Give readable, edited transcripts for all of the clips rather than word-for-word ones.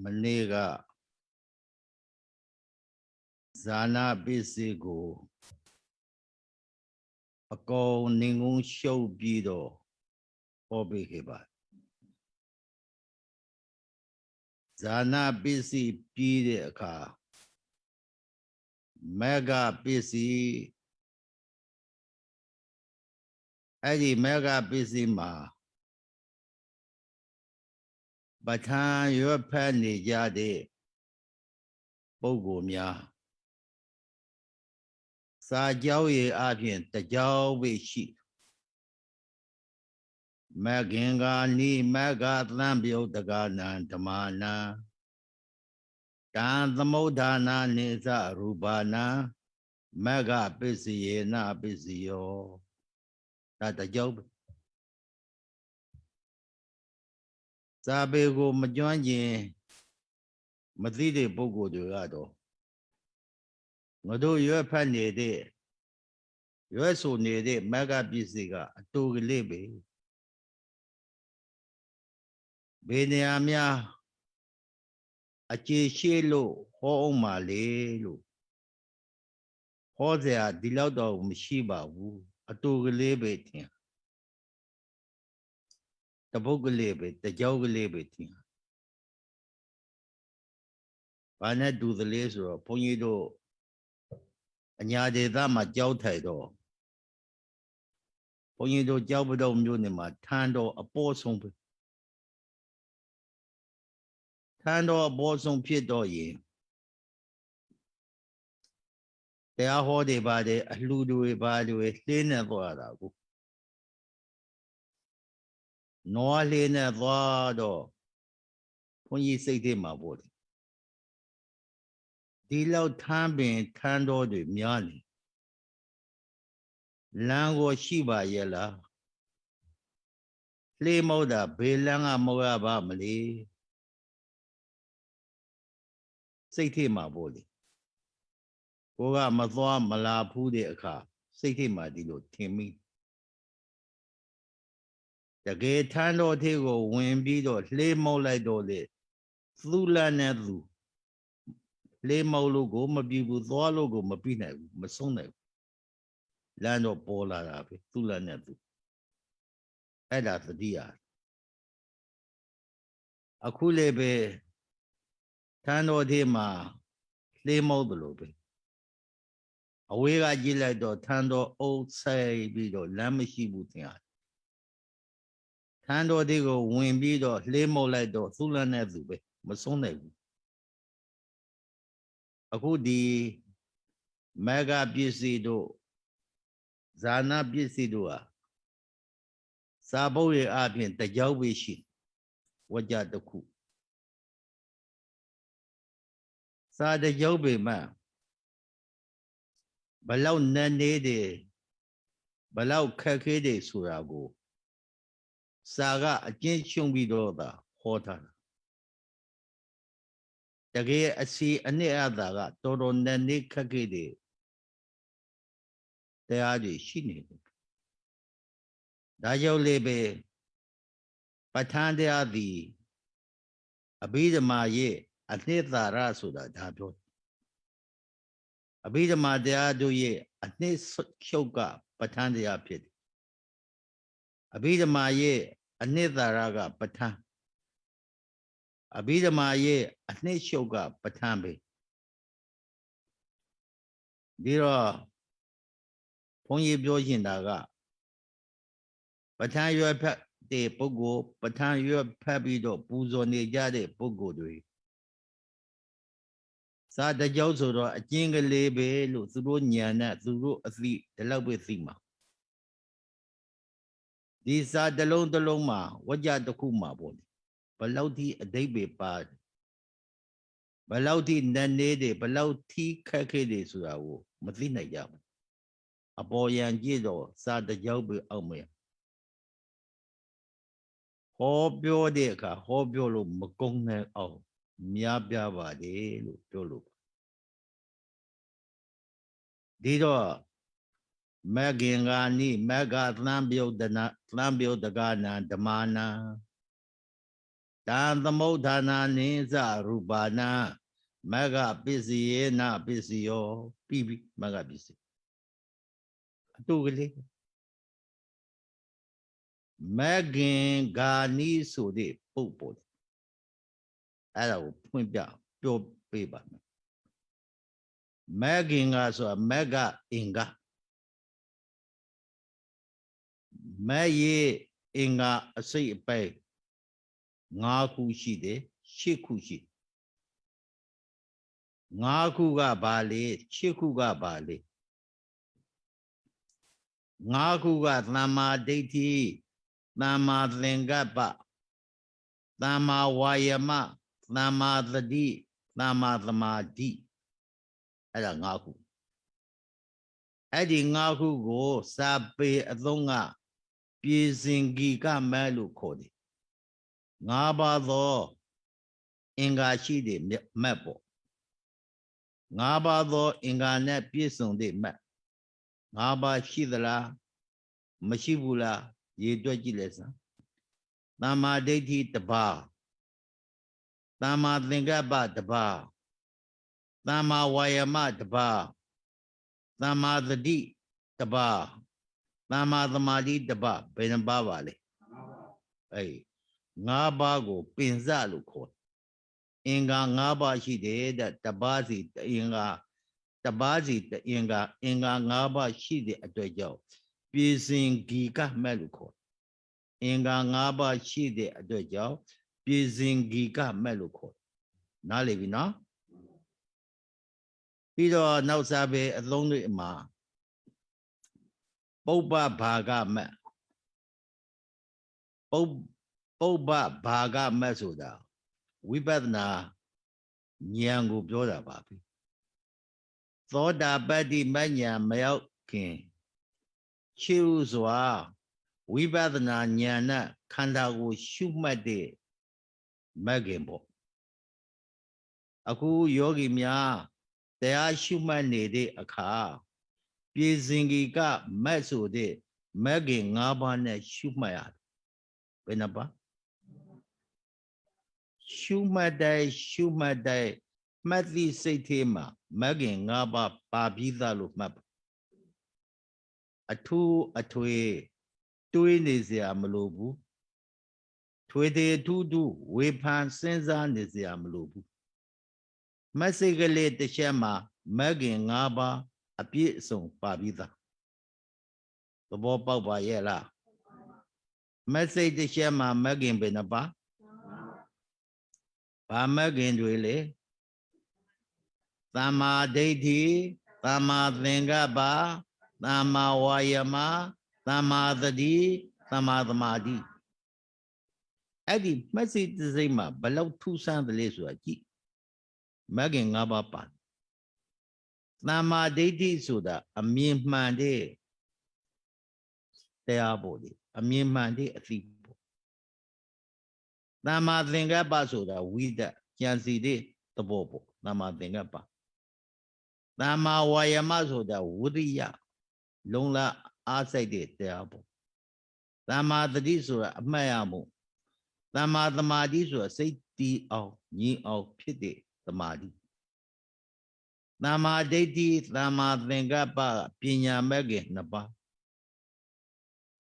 Manega Zana Bisigo Ako Ningun Show Bido Obi Hiba Zana Bisi Bide Ka Mega Bisi Eddie Mega Bisi Ma Batan European Yade Bogomia Sa Jiao Ye Apian the Jiao Wishi Maginga Ni Mega Lambio Dagana Damana Dan the Modana Niza Rubana Mega Busy na busy yo. That the job. Sabe go Majoin Madide Bogo de Rado. Mado your penny de. You're so near it, Mega busy got two libe. Beniamia a chilo, home malelo. Hosea Dilado Mishiba woo, a two libe thing. The Bogo libe, the Joga libe thing. Why not do the laser or Ponido? And ya de Dama Jautai. ဘုန်းကြီးတို့ကြောက်ပတော့မျိုးနေမှာထမ်းတော်အပေါ်ဆုံးပဲထမ်းတော်အပေါ်ဆုံးဖြစ်တော့ရင်တရားဟောတွေပါတယ်အလှူတွေပါတွေလှင်းနေသွားတာကိုနွားလှင်းနေသွားတော့ဘုန်းကြီးစိတ်ထဲမှာပေါ့လေဒီလောက်ထမ်းပင်ထမ်းတော်တွေများနေလမ်းကိုရှိပါရဲ့လားလှေမောက်တာဘေးလမ်းကမောက်ရပါမလဲစိတ်ထဲမှာပေါ့လေကိုကမသွားမလာဖူးတဲ့အခါစိတ်ထဲမှာဒီလိုထင်မိတကယ်ထမ်းတော်သေးကိုဝင်ပြီးတော့လှေမောက်လိုက်တော့လေသူ့လမ်းနဲ့သူလှေမောက်လို့ကိုမပြီးဘူးသွားလို့ကိုမပြီးနိုင်ဘူးမဆုံးနိုင်ဘူးလမ်းတော့ပေါ်လာတာပဲသူ့လမ်းနဲ့သူအဲ့ဒါသတိရအခုလည်းပဲထမ်းတော်သေးမှာလှေမောက်တယ်လို့ပဲအဝေးကကြည့်လိုက်တော့ထမ်းတော်အုပ်ဆိုင်ပြီးတော့လမ်းမရှိဘူးတင်ရတယ်ထမ်းတော်သေးကိုဝင်ပြီးတော့လှေမောက်လိုက်တော့သူ့လမ်းနဲ့သူပဲမဆုံးနိုင်ဘူးအခုဒီမဂ္ဂပစ္စည်းတို့ဇာနာပစ္စည်းတို့ဟာစာပုတ်ရဲ့အပြင်တကြောက်ပဲရှိဝကြတစ်ခုစာတကြောက်ပဲမှဘလောက်နန်းနေတယ်ဘလောက်ခက်ခဲတယ်ဆိုတာကိုစာကအကျဉ်းချုပ်ပြီးတော့သာဟောထားတာတကယ်အစီအနှစ်အသာကတော်တော်နန်းနေခက်ခဲတယ်တရားတွေရှိနေတယ်ဒါကြောင့်လေပဲပဋ္ဌာန်းတရားသည်အဘိဓမ္မာရဲ့အနှစ်သာရဆိုတာဒါပြောအဘိဓမ္မာတရားတို့ရဲ့အနှစ်ချုပ်ကပဋ္ဌာန်းတရားဖြစ်တယ်အဘိဓမ္မာရဲ့အနှစ်သာရကပဋ္ဌာန်းအဘိဓမ္မာရဲ့အနှစ်ချုပ်ကပဋ္ဌာန်းပဲဒီတော့ဘုန်းကြီးပြောရှင်တာကပဋ္ဌာန်းရွက်ဖက်တဲ့ပုဂ္ဂိုလ်ပဋ္ဌာန်းရွက်ဖက်ပြီးတော့ပူဇော်နေကြတဲ့ပုဂ္ဂိုလ်တွေစာတကြောက်ဆိုတော့အကျဉ်းကလေးပဲလို့သူတို့ညာနဲ့သူတို့အသိဒီလောက်ပဲသိမှာဒီစာတစ်လုံးတစ်လုံးမှာဝကြတစ်ခုမှာပေါ့ဘလောက်ထိအဓိပ္ပာယ်ပါတယ်ဘလောက်ထိနန်းနေတယ်ဘလောက်ထိခက်ခဲတယ်ဆိုတာကိုမသိနိုင်ကြဘူးအပေါ်ယံကြည့်တော့စာတကြောက်ပဲအောက်မယ်ဟောပြောတဲ့အခါဟောပြောလို့မကုန်းနိုင်အောင်များပြပါတယ်လို့ပြောလို့ဒီတော့မဂ္ဂင်္ဂာနိမဂ္ဂသံပြုတ်ဒနာသံပြုတ်တကနာဓမ္မနာ Dan the Modana Ninza Rubana Mega busy na busy or Bibi Mega busy. Do Megan Gani so de Popo. Hello, point down, your paper. Megan as a mega inga. May inga a say pay. Naku she de, Shikushi. Nakuga bale, Chikuga bale. Nakuga Nama deity, Nama Lengaba, Nama Wayama, Nama the D, Nama the Ma D. Ada Naku. Adi Naku go, Sabe Adonga, Pizingiga Malu Kodi. Naba tho, Inga she de Mapo. Naba tho, Inga net Pison de Map. Naba Shidala, Mashibula, Ye Dojilesa. Nama deity the bar. Nama Lingaba the bar. Nama Wayama the bar. Nama the D the bar. Nama the Madi the bar. Benamba Valley. Hey, Nabago, Pinzalu court. Inga Naba she did that Tabazi, Inga Tabazi, Inga Naba she did at the job. Pising Giga Meluco. Inga Naba she did at the job. Pising Giga Meluco. Now living now. Peter now sabe a lonely ma. Boba Baga Met. Boba Baga Mesuda. We better na Nyangu Bloda Babi. Thoda Betty Manya Melkin. Choose wa. We better na Nyana Kandago Shumade Magimbo. Aku Yogi Mia. They are Shumane a car. Pizingiga Mesu de Magin Nabane Shumaya. Benaba Shumade Madly Satema Magin Naba Babida Lupmap. A two a twee, doing is the Amalobu. Twede to do, wepan Senzan is the Amalobu. Masigale the Shema Magin Naba a bit song Babida. The Boba Yela. Message the Shema Magin Benaba. Pamagin really. Tama deity, Tama Lengaba, Tama Wayama, Tama the D, Tama the Madi. Adi, message the Zima, below 2 sound the Lesuaji. Magin Naba. Tama deity Suda, a mere mande. They are body, a mere mande, a thief. Nama Lengaba Suda, we that can see the Bobo, Nama Lengaba. Nama Wayama Suda, Woodiya, Longa outside it, the apple. Nama the Disura, Mayamu. Nama the Madisura, say the out, ye out pity, the Madi. Nama deity, Nama Lengaba, Pina Megi, Naba.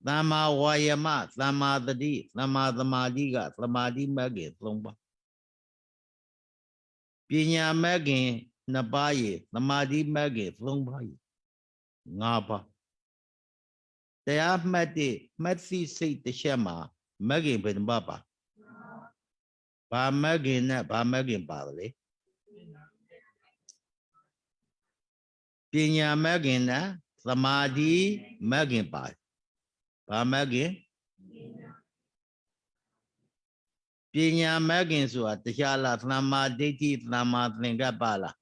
Nama Wayama, Nama the D, Nama the Madiga, the Madi Megi, Lomba. Pina Megi, Nabaye, the Madi Megi, Lomba. Naba. They have met the Metsi say the Shema, Megi Ben Baba. Ba Megin Bali. Pina Megina, Samadi, Megin Bai. Ba Megin. Pina Megin Sua, the Shala, Nama Diti, Nama Lingabala.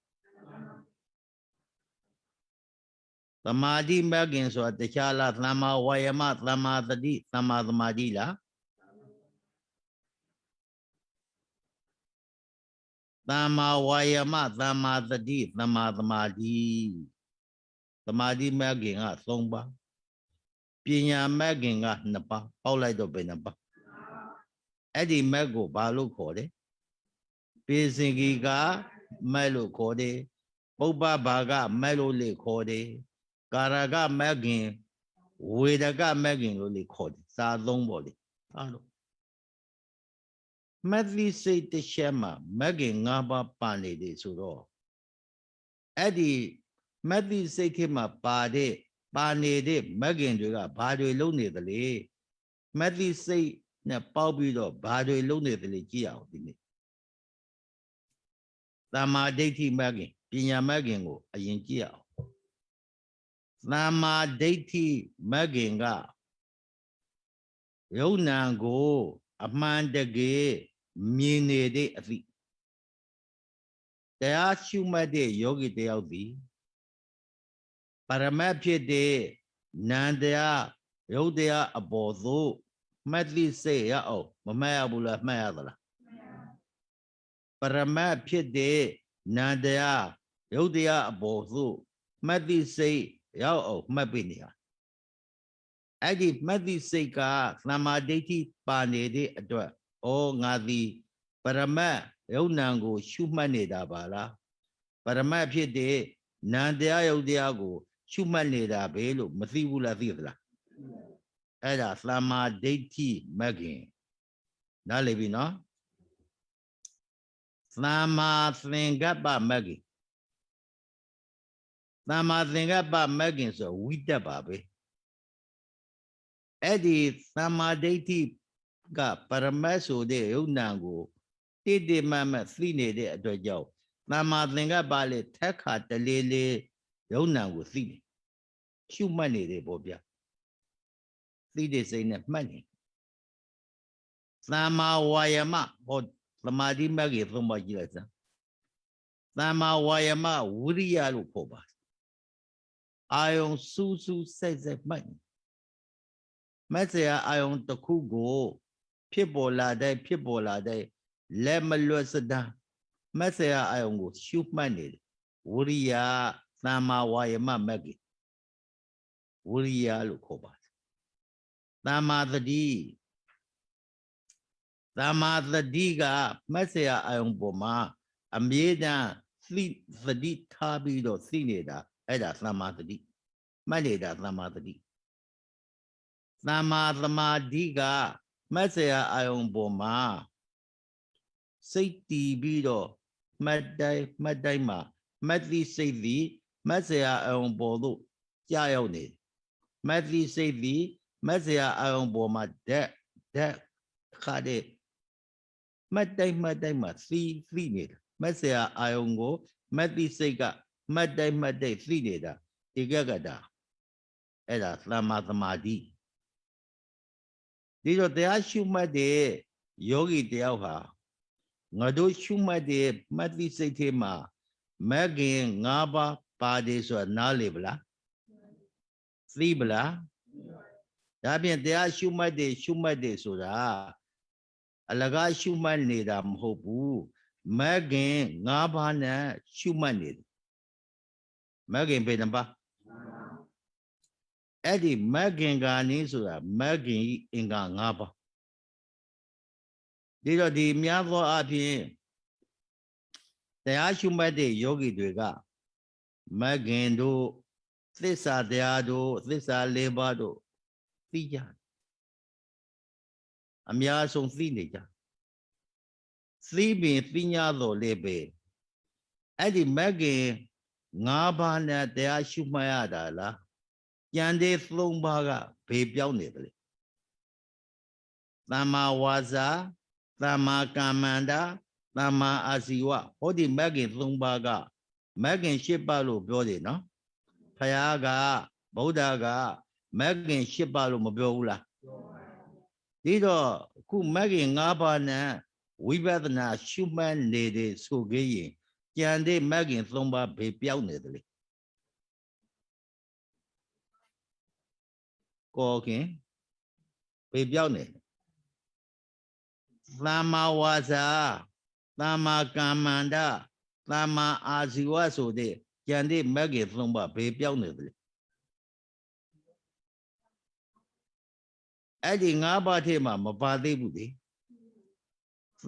Samadi Megin Sua, the Shala, Nama Wayama, Nama the D, Nama the Madila. Nama Wayama, Nama the D, Nama the Madi. The Madi Megin at Lomba. Pina Megin at Napa, all I do Benaba. Eddie Mago Balu Kode, Pisingiga, Melo Kode, Boba Baga, Melo Le Kode, Karaga Magin, Wedaga Magin Loli Kode, Sa Long Body. Madly say the Shema, Magin Naba Pani de Suro. Eddie Madly say him a body, Pani de Magin Duga, Badi Lone the Lee. Madly say, Na Bobby Badi Lone the Lee. Tama Deity Magin, Pina Magingo, a Yinkia. Tama Deity Maginga. Yonango, a man the gay, mean de a feet. There are Shuma de Yogi de Aldi. Paramapia de Nandea, Yodea a bozo. Madly say, Mamma Bula Mayadala. Paramapia de Nandea, Yodea a bozo. Madly say, Mabinia. Adi Madly say, Nama Deity Pane de O Ngadi, Parama, Yonango, Shumaneda Bala. Paramapia de Nandea Yodiago, Shumaneda Belo, Mathibula Vivla. Ada Slama Deity Magin. Nalebino Slama Slingaba Magin. Slama Slingaba Magin, so Wita Babe. Eddie Slama Deity got Paramaso de Unango. Did the mamma Fine de Adojo. Slama Slingaba le Taka the Lele Yonango Fine. Shumani de Bobia. 3 days in money. Sama Wayama, or Samadi Magi from Majilasa. Sama Wayama, Uriya Lukoba. Ion Susu says that money. Messaya Ion the Kugo, people la day, Lemalosada. Messaya Ion go shoot money. Uriya Sama Wayama Magi. Uriya Lukoba. Sama the D. Sama the Diga, Messaya Ion Boma, Amida, Fleet the D Tabido Sineda, Eda Samadhi, Maneda Samadhi. Sama Diga, Messaya Ion Boma, Sati Bido, Madaima, Madly say thee, Messaya Ion Bolo, Jayone, Madly say thee, Messaya Ion Boma, that, Kade. Madaima, 3 neda. Messaya Iongo, Madly Sega, Madai, 3 neda. Igagada. Eda Slama Samadi. Dido de Ashuma de Yogi de Alha. Ngado Shuma de Madly Setema. Magin Ngaba Pades or Nalibla. 3 bla. Dabian de Ashuma de Soda. Alaga Shuman Nedam Hopu, Magin, Nabana, Shumanid. Magin Benamba. Eddie MaginGanisura, Magin Inga Naba. Did the Miavo Api? The Ashumade Yogi Dega. Magin do, Thissa Deado, Thissa Lebado, Fija. Amia son Finija. 3 being Finyado Lebe. Eddie Magin, Nabana, the Ashumayada la. Yande Flombaga, baby on it. Lama Waza, Lama Kamanda, Lama Asiwa, Hodi Magin Flombaga, Magin Shibalu Body, no? Payaga, Bodaga, Magin Shibalu Mobula. Dido, Ku Magin Nabana, we better not Shuman lady so gay. Yande Magin Flomba baby on it. Okay. Baby on it. Lama Waza, Lama Kamanda, Lama Asiwa so de, Yandi Maggie from baby on it. Adding about him, Mabadi Budi.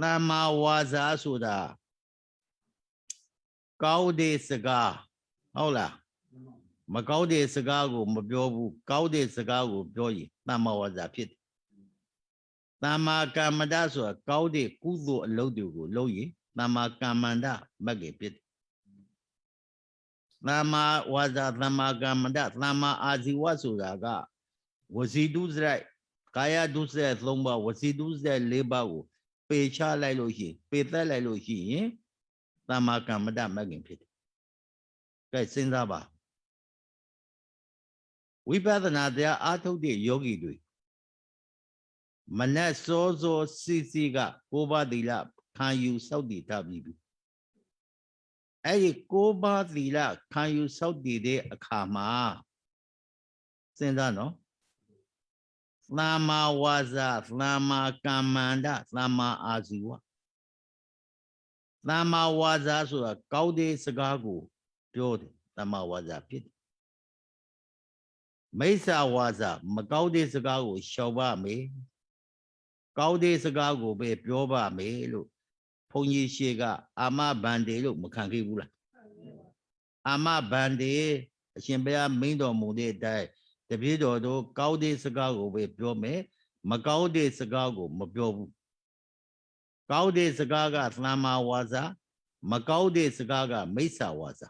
သမ္မာဝါစာဆိုတာကောင်းတဲ့စကားဟုတ်လားမကောင်းတဲ့စကားကိုမပြောဘူးကောင်းတဲ့စကားကိုပြောရင်သမ္မာဝါစာဖြစ်တယ်သမ္မာကမ္မန္တဆိုတာကောင်းတဲ့ကုသိုလ်အလုပ်တွေကိုလုပ်ရင်သမ္မာကမ္မန္တမဂ္ဂင်ဖြစ်တယ်သမ္မာဝါစာသမ္မာကမ္မန္တသမ္မာအာဇီဝဆိုတာကဝစီတုစရိုက်ကာယဒုစရိုက်3ပါးဝစီတုစရိုက်4ပါးကိုပေချလိုက်လို့ရှိရင်ပေသက်လိုက်လို့ရှိရင်သမ္မာကမ္မန္တမဂ္ဂင်ဖြစ်တယ်ကဲစဉ်းစားပါဝိပဿနာတရားအားထုတ်တဲ့ယောဂီတွေမနက်စောစောစီစီကကိုးပါးသီလခံယူစောင့်တည်ထားပြီးပြီအဲ့ဒီကိုးပါးသီလခံယူစောင့်တည်တဲ့အခါမှာစဉ်းစားနော်သမ္မာဝါစာသမ္မာကမ္မန္တသမ္မာအာဇီဝသမ္မာဝါစာဆိုတာကောင်းတဲ့စကားကိုပြောတယ်သမ္မာဝါစာဖြစ်တယ်မိစ္ဆာဝါစာမကောင်းတဲ့စကားကိုရှောင်ပါမယ်ကောင်းတဲ့စကားကိုပဲပြောပါမယ်လို့ဘုန်းကြီးရှေ့ကအာမဘန္တေလို့မခံခဲ့ဘူးလားအာမဘန္တေအရှင်ဘုရားမိန့်တော်မူတဲ့အတိုင်းတပည့်တော်တို့ကောင်းတဲ့စကားကိုပဲပြောမယ်မကောင်းတဲ့စကားကိုမပြောဘူးကောင်းတဲ့စကားကသမ္မာဝါစာမကောင်းတဲ့စကားကမိစ္ဆာဝါစာ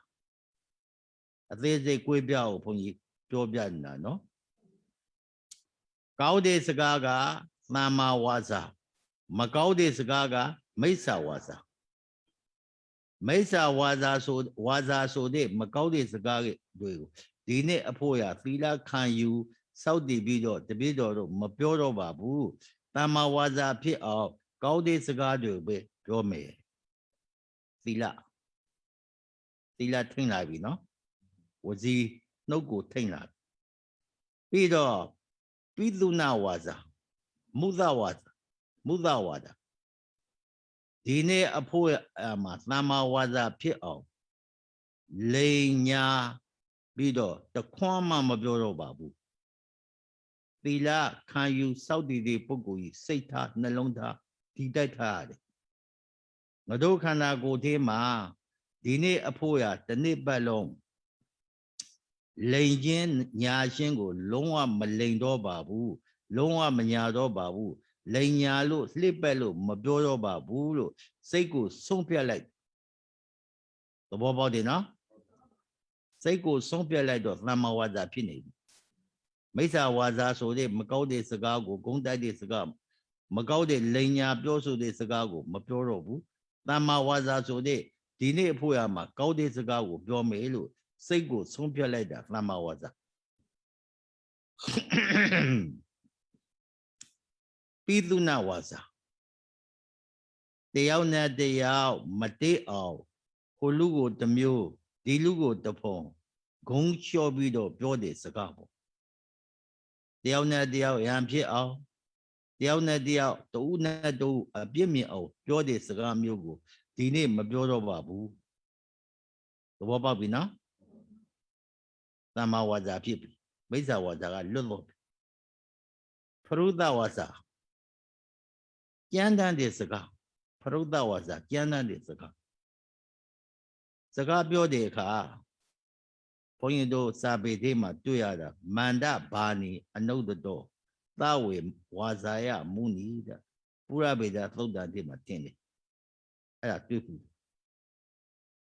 အသေးစိတ်ကိုပြအောင်ဘုန်းကြီးပြောပြနေတာနော်ကောင်းတဲ့စကားကသမ္မာဝါစာမကောင်းတဲ့စကားကမိစ္ဆာဝါစာမိစ္ဆာဝါစာဆိုတဲ့မကောင်းတဲ့စကားတွေကိုဒီနေ့အဖို့ရသီလခံယူစောင့်တည်ပြီးတော့တပည့်တော်တို့မပြောတော့ပါဘူးသမ္မာဝါစာဖြစ်အောင်ကောင်းတဲ့စကားတွေပဲပြောမယ်သီလထိန်လာပြီနော်ဝစီနှုတ်ကိုထိန်လာပြီးတော့ပိသုနာဝါစာမုသဝါဒဒီနေ့အဖို့မှာသမ္မာဝါစာဖြစ်အောင်လိန်ညာပြီးတော့တခွန်းမှမပြောတော့ပါဘူးသီလခံယူစောင့်တည်တဲ့ပုဂ္ဂိုလ်ကြီးစိတ်ထားနှလုံးသားတည်တိုက်ထားရတယ်ငါတို့ခန္ဓာကိုယ်ထဲမှာဒီနေ့အဖို့ရတစ်နေ့ပတ်လုံးလိန်ခြင်းညာရှင်းကိုလုံးဝမလိန်တော့ပါဘူးလုံးဝမညာတော့ပါဘူးလိန်ညာလို့လှစ်ပက်လို့မပြောတော့ပါဘူးလို့စိတ်ကိုဆုံးဖြတ်လိုက်သဘောပေါက်တယ်နော်စိတ်ကိုဆုံးဖြတ်လိုက်တော့သမ္မာဝါစာဖြစ်နေပြီမိစ္ဆာဝါစာဆိုတဲ့မကောင်းတဲ့စကားကိုဂုဏ်တိုက်တဲ့စကားမကောင်းတဲ့လိန်ညာပြောဆိုတဲ့စကားကိုမပြောတော့ဘူးသမ္မာဝါစာဆိုတဲ့ဒီနေ့အဖို့ရမှာကောင်းတဲ့စကားကိုပြောမယ်လို့စိတ်ကိုဆုံးဖြတ်လိုက်တာသမ္မာဝါစာပိသုနာဝါစာတယောက်နဲ့တယောက်မတိအောင်ဟိုလူကိုတစ်မျိုးဒီလူကိုတစ်ဖုံဂုံလျှော်ပြီးတော့ပြောတဲ့စကားပေါ့တယောက်နဲ့တယောက်ရန်ဖြစ်အောင်တယောက်နဲ့တယောက်တူနဲ့တူအပြစ်မြင်အောင်ပြောတဲ့စကားမျိုးကိုဒီနေ့မပြောတော့ပါဘူးသဘောပေါက်ပြီနော်သမ္မာဝါစာဖြစ်ပြီမိစ္ဆာဝါစာကလွတ်လို့ဖရုဒဝါစာကြမ်းတမ်းတဲ့စကားဖရုဒဝါစာကြမ်းတမ်းတဲ့စကားပြောတဲ့အခါဘုန်းကြီးတို့စာပေထဲမှာတွေ့ရတာမန္တဘာနီအနုတ္တောသဝေဝါစာယမုနီတဲ့ပုရဗေဒသုတ်တံထဲမှာတင်တယ်အဲ့ဒါတွေ့ဘူး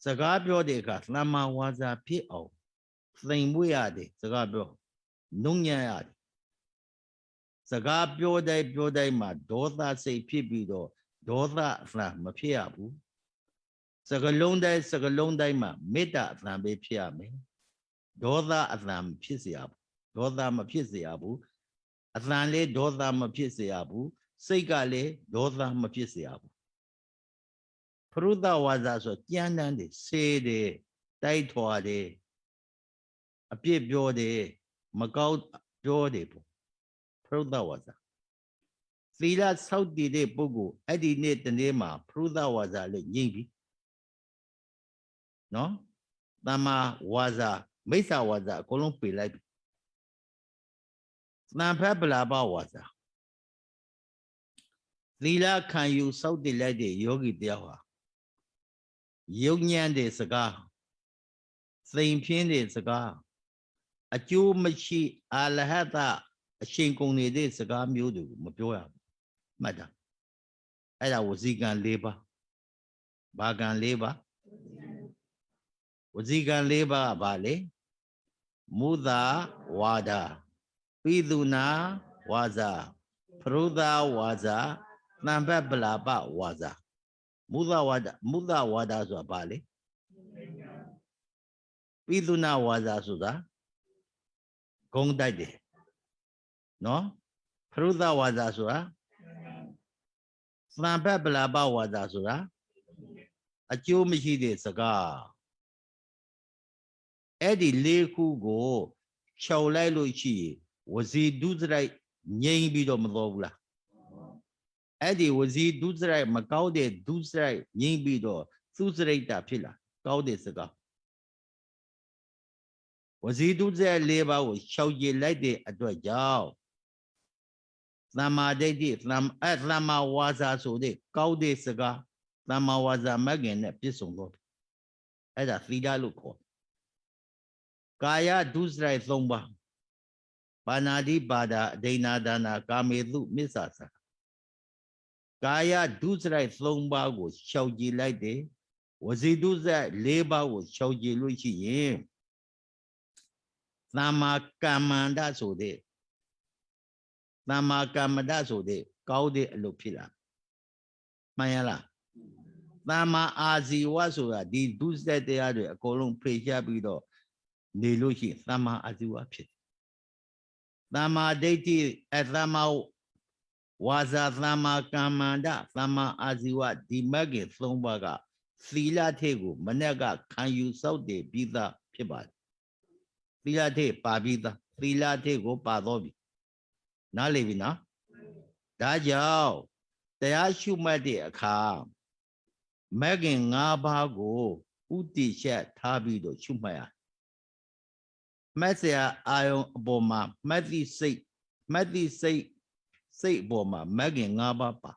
စကားပြောတဲ့အခါသမ္မာဝါစာဖြစ်အောင်သိမ်မွေ့ရတယ်စကားပြောနှုံညံ့ရတယ်စကားပြောတိုင်းမှာဒေါသစိတ်ဖြစ်ပြီးတော့ဒေါသအသံမဖြစ်ရဘူးစကလုံးတိုင်းမှာမေတ္တာအသံပဲဖြစ်ရမယ်ဒေါသအသံမဖြစ်เสียဘူးဒေါသမဖြစ်เสียဘူးအသံလေးဒေါသမဖြစ်เสียဘူးစိတ်ကလည်းဒေါသမဖြစ်เสียဘူးဖရုဒဝါစာဆိုကြမ်းတမ်းတယ်စေးတယ်တိုက်ထွာတယ်အပြစ်ပြောတယ်မကောင်းပြောတယ်ပေါ့ဖရုဒဝါစာသီလဆောက်တည်တဲ့ပုဂ္ဂိုလ်အဲ့ဒီနေ့တနေ့မှာဖရုဒဝါစာလေးငြိမ့်ပြီနော်သမ္မာဝါစာမိစ္ဆာဝါစာအကုန်လုံးပေလိုက်ပြီသံဖက်ပလာပဝါစာသ သီလခံယူစောင့်တည်လိုက်တဲ့ယောဂီတယောက်ဟာယုံညံ့တဲ့စကားစိန်ဖြင်းတဲ့စကားအကျိုးမရှိအာလဟတအရှင်ကုန်နေတဲ့စကားမျိုးတွေကိုမပြောရဘူးမှတ်တာအဲ့ဒါဝစီကံ၄ပါးဘာကံ၄ပါးဝစီကံ၄ပါးကဘာလဲမုဒဝါဒပိသုနာဝါစာပရုဒဝါစာသံဘပလာပဝါစာမုဒဝါဒဆိုတာဘာလဲပိသုနာဝါစာဆိုတာဂုံတိုက်တယ်နော်ပရုဒဝါစာဆိုတာသံဘပလာပဝါစာဆိုတာအကျိုးမရှိတဲ့စကားအဲ့ဒီ၄ခုကိုခြောက်လိုက်လို့ရှိရင်ဝစီဒုစရိုက်ငြိမ့်ပြီးတော့မတော်ဘူးလားအဲ့ဒီဝစီဒုစရိုက်မကောင်းတဲ့ဒုစရိုက်ငြိမ့်ပြီးတော့သုစရိတ်တာဖြစ်လာကောင်းတဲ့စကားဝစီဒုစရိုက်၄ပါးကိုခြောက်ကြည့်လိုက်တဲ့အတွက်ကြောင့်သမ္မာဒိဋ္ဌိသမ္မာဝါစာဆိုတဲ့ကောင်းတဲ့စကားသမ္မာဝါစာမဂ္ဂင်နဲ့ပြည့်စုံတော့အဲ့ဒါသီလလို့ခေါ်ကာယဒုစရိုက်၃ပါးပါဏာတိပါဒအဒိဏဒါနာကာမေတုမစ္ဆာစာကာယဒုစရိုက်၃ပါးကိုရှောင်ကြည်လိုက်တယ်ဝစီဒုစရိုက်၄ပါးကိုရှောင်ကြည်လို့ရှိရင်သမ္မာကမ္မန္တဆိုတဲ့သမ္မာကမ္မန္တဆိုတဲ့ကောင်းတဲ့အလုပ်ဖြစ်လာမှန်ရလားသမ္မာအာဇီဝဆိုတာဒီဒုစရိုက်တရားတွေအကုန်လုံးဖေချပြီးတော့နေလို့ရှိရင်သမ္မာအာဇီဝဖြစ်တယ်သမ္မာဒိဋ္ဌိသမ္မာဝါစာသမ္မာကမ္မန္တသမ္မာအာဇီဝဒီမဂ္ဂင်၃ပါးကသီလထေကိုမနေ့ကခံယူစောင့်တည်ပြီးသားဖြစ်ပါတယ်သီလထေပါပြီးသားသီလထေကိုပါတော့ပြီနားလည်ပြီနော်ဒါကြောင့်တရားရှုမှတ်တဲ့အခါမဂ္ဂင်၅ပါးကိုဥတည်ချက်ထားပြီးတော့ရှုမှတ်ရမှတ်စရာအာယုံအပေါ်မှာမှတ်သည့်စိတ်အပေါ်မှာမဂ္ဂင်၅ပါးပါ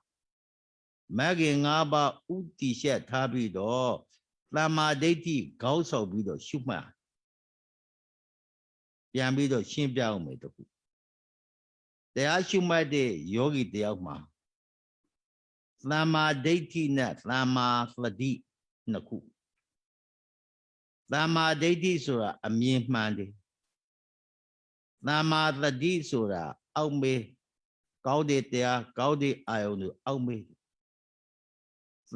မဂ္ဂင်၅ပါးဥတည်ချက်ထားပြီးတော့သမ္မာဒိဋ္ဌိခေါင်းဆောင်ပြီးတော့ရှုမှတ်ပြန်ပြီးတော့ရှင်းပြအောင်မယ်တခုတရားရှုမှတ်တဲ့ယောဂီတယောက်မှာသမ္မာဒိဋ္ဌိနဲ့သမ္မာသတိနှစ်ခုသမ္မာဒိဋ္ဌိဆိုတာအမြင်မှန်တယ်သမ္မာသတိဆိုတာအောက်မေးကောင်းတဲ့တရားကောင်းတဲ့အာယုန်တွေအောက်မေး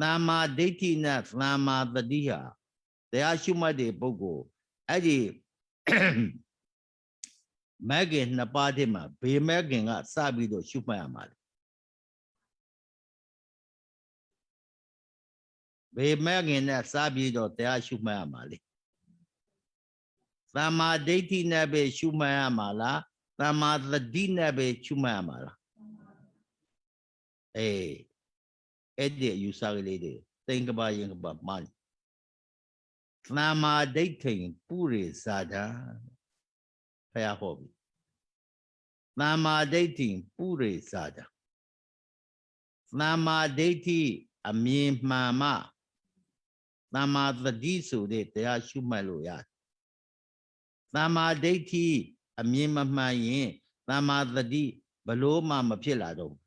သမ္မာဒိဋ္ဌိနဲ့သမ္မာသတိဟာတရားရှုမှတ်တဲ့ပုဂ္ဂိုလ်အဲ့ဒီမဂ္ဂင်နှစ်ပါးတည်းမှာဘေမဂ္ဂင်ကစပြီးတော့ရှုမှတ်ရမှာလေဘေမဂ္ဂင်နဲ့စပြီးတော့တရားရှုမှတ်ရမှာလေသမ္မာဒိဋ္ဌိနဲ့ပဲရှုမှတ်ရမှာလားသမ္မာသတိနဲ့ပဲရှုမှတ်ရမှာလားအဲ့ဒီယူဆကလေးတွေတိင်္ဂပါယင်္ဂပါမှန်သမ္မာဒိဋ္ဌိပုရိဇာတာဖယားဟောပြီသမ္မာဒိဋ္ဌိပုရိဇာတာသမ္မာဒိဋ္ဌိအမြင်မှန်မှသမ္မာသတိဆိုတဲ့တရားရှုမှတ်လို့ရတယ်သမ္မာဒိဋ္ဌိအမြင်မမှန်ရင်သမ္မာသတိဘလို့မှမဖြစ်လာတော့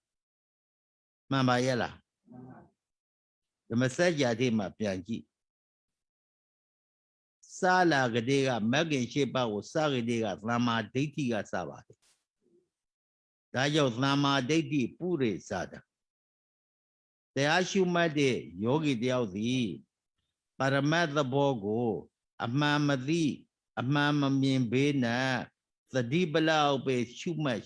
မှန်ပါရဲ့လားဓမ္မစကြာတိမှာပြန်ကြည့်စာလာကတိကမဂ္ဂင်၈ပါးကိုစကတိကသမ္မာဒိဋ္ဌိကစပါတယ်ဒါကြောင့်သမ္မာဒိဋ္ဌိပုရိသတာတရားရှုမှတ်တဲ့ယောဂီတယောက်သည်ပရမတ်သဘောကိုအမှန်မသိအမှန်မမြင်ဘေးနဲ့သတိပလောက်ပဲရှုမှတ်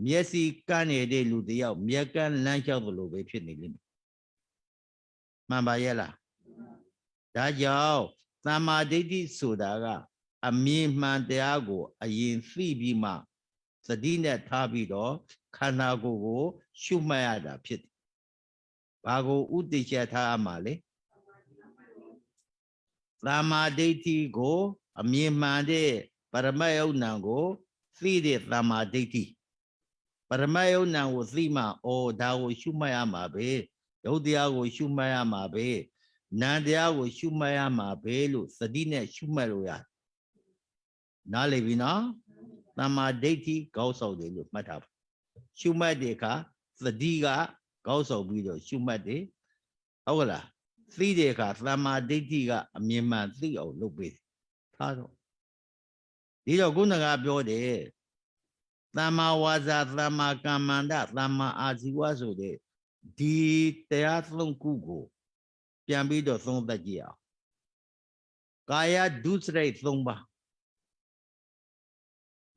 မျက်စိကန်းနေတဲ့လူတယောက်မျက်ကန်းလမ်းလျှောက်သလိုပဲဖြစ်နေလိမ့်မယ်မှန်ပါရဲ့လားဒါကြောင့်သမ္မာဒိဋ္ဌိဆိုတာကအမြင်မှန်တရားကိုအရင်သိပြီးမှသတိနဲ့ထားပြီးတော့ခန္ဓာကိုယ်ကိုရှုမှတ်ရတာဖြစ်တယ်ဘာကိုဥတည်ချက်ထားရမှာလဲသမ္မာဒိဋ္ဌိကိုအမြင်မှန်တဲ့ပရမတ်ယုတ်နံကိုသိတဲ့သမ္မာဒိဋ္ဌိ ပရမယုံနာကိုသိမှဩဒါကိုရှုမှတ်ရမှာပဲယုတ်တရားကိုရှုမှတ်ရမှာပဲနာမ်တရားကိုရှုမှတ်ရမှာပဲလို့သတိနဲ့ရှုမှတ်လို့ရနားလည်ပြီနော်သမ္မာဒိဋ္ဌိကောက်ဆောက်တယ်လို့မှတ်ထားပါရှုမှတ်တဲ့အခါသတိကကောက်ဆောက်ပြီးတော့ရှုမှတ်တယ်ဟုတ်ကလားသိတဲ့အခါသမ္မာဒိဋ္ဌိကအမြင်မှန်သိအောင်လုပ်ပေးထားတော့ဒီတော့ခုနကပြောတယ်သမ္မာဝါစာသမ္မာကမ္မန္တသမ္မာအာဇီဝဆိုတဲ့ဒီတရားသုံးခုကိုပြန်ပြီးတော့သုံးသပ်ကြည့်အောင်ကာယဒုစရိုက်၃ပါး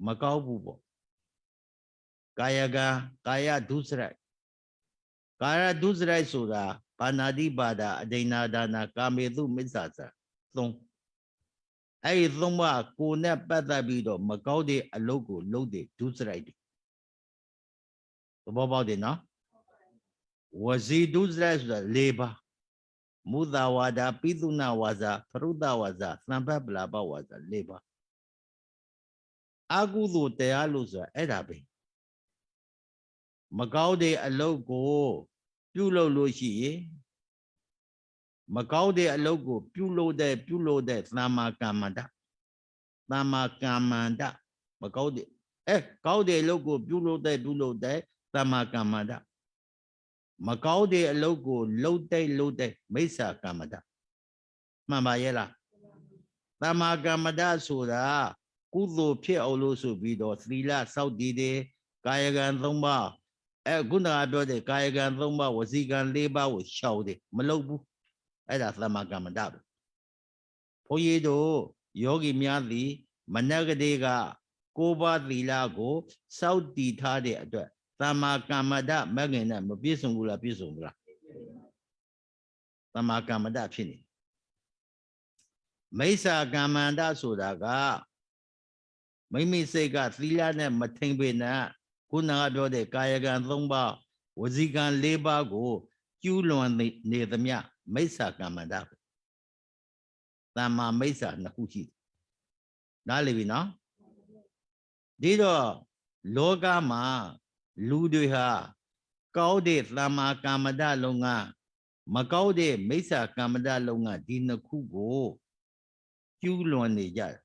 မကောက်ဘူးပေါ့ကာယကံကာယဒုစရိုက်ကာယဒုစရိုက်ဆိုတာပါဏာတိပါဒအဒိဏဒါနာကာမေတုမစ္ဆာစာ၃အဲ့ဒီ၃ပါးကိုနဲ့ပတ်သက်ပြီးတော့မကောက်တဲ့အလုပ်ကိုလုပ်တဲ့ဒုစရိုက်တွေသဘောပေါက်တယ်နော်ဝစီဒုစရိုက်ဆိုတာ၄ပါးမုသာဝါဒပိသုဏဝါစာဖရုဒဝါစာသံဖက်ပလာပဝါစာ၄ပါးအကုသိုလ်တရားလို့ဆိုတာအဲ့ဒါပဲမကောက်တဲ့အလုပ်ကိုပြုလုပ်လို့ရှိရင်မကောက်တဲ့အလုပ်ကိုပြုလုပ်တဲ့သမ္မာကမ္မန္တသမ္မာကမ္မန္တမကောက်တဲ့ကောက်တဲ့အလုပ်ကိုပြုလုပ်တဲ့သမ္မာကမ္မန္တမကောက်တဲ့အလုပ်ကိုလှုပ်တဲ့မိစ္ဆာကမ္မန္တမှန်ပါရဲ့လားသမ္မာကမ္မန္တဆိုတာကုသိုလ်ဖြစ်အောင်လို့ဆိုပြီးတော့သီလစောင့်တည်တယ်ကာယကံ၃ပါးခုနကပြောတဲ့ကာယကံ၃ပါးဝစီကံ၄ပါးကိုရှောင်တယ်မလုပ်ဘူးအဲ့ဒါသမ္မာကမ္မန္တပဲဘုန်းကြီးတို့ယောဂီများသည်မနက်ကတည်းက၉ပါးသီလကိုစောင့်တည်ထားတဲ့အတွက်သမ္မာကမ္မန္တမဂ္ဂင်နဲ့မပြည့်စုံဘူးလားပြည့်စုံဘူးလားသမ္မာကမ္မန္တဖြစ်နေမိစ္ဆာကမ္မန္တဆိုတာကမိမိစိတ်ကသီလနဲ့မထိန်ပေနဲ့ခုနကပြောတဲ့ကာယကံ၃ပါးဝစီကံ၄ပါးကိုကျူးလွန်နေသမျှမိစ္ဆာကမ္မန္တသမ္မာမိစ္ဆာနှစ်ခုရှိနားလည်ပြီနော်ဒီတော့လောကမှာလူတွေဟာကောက်တဲ့သမ္မာကမ္မန္တလုပ်ငန်းမကောက်တဲ့မိစ္ဆာကမ္မန္တလုပ်ငန်းဒီနှစ်ခုကိုကျူးလွန်နေကြတယ်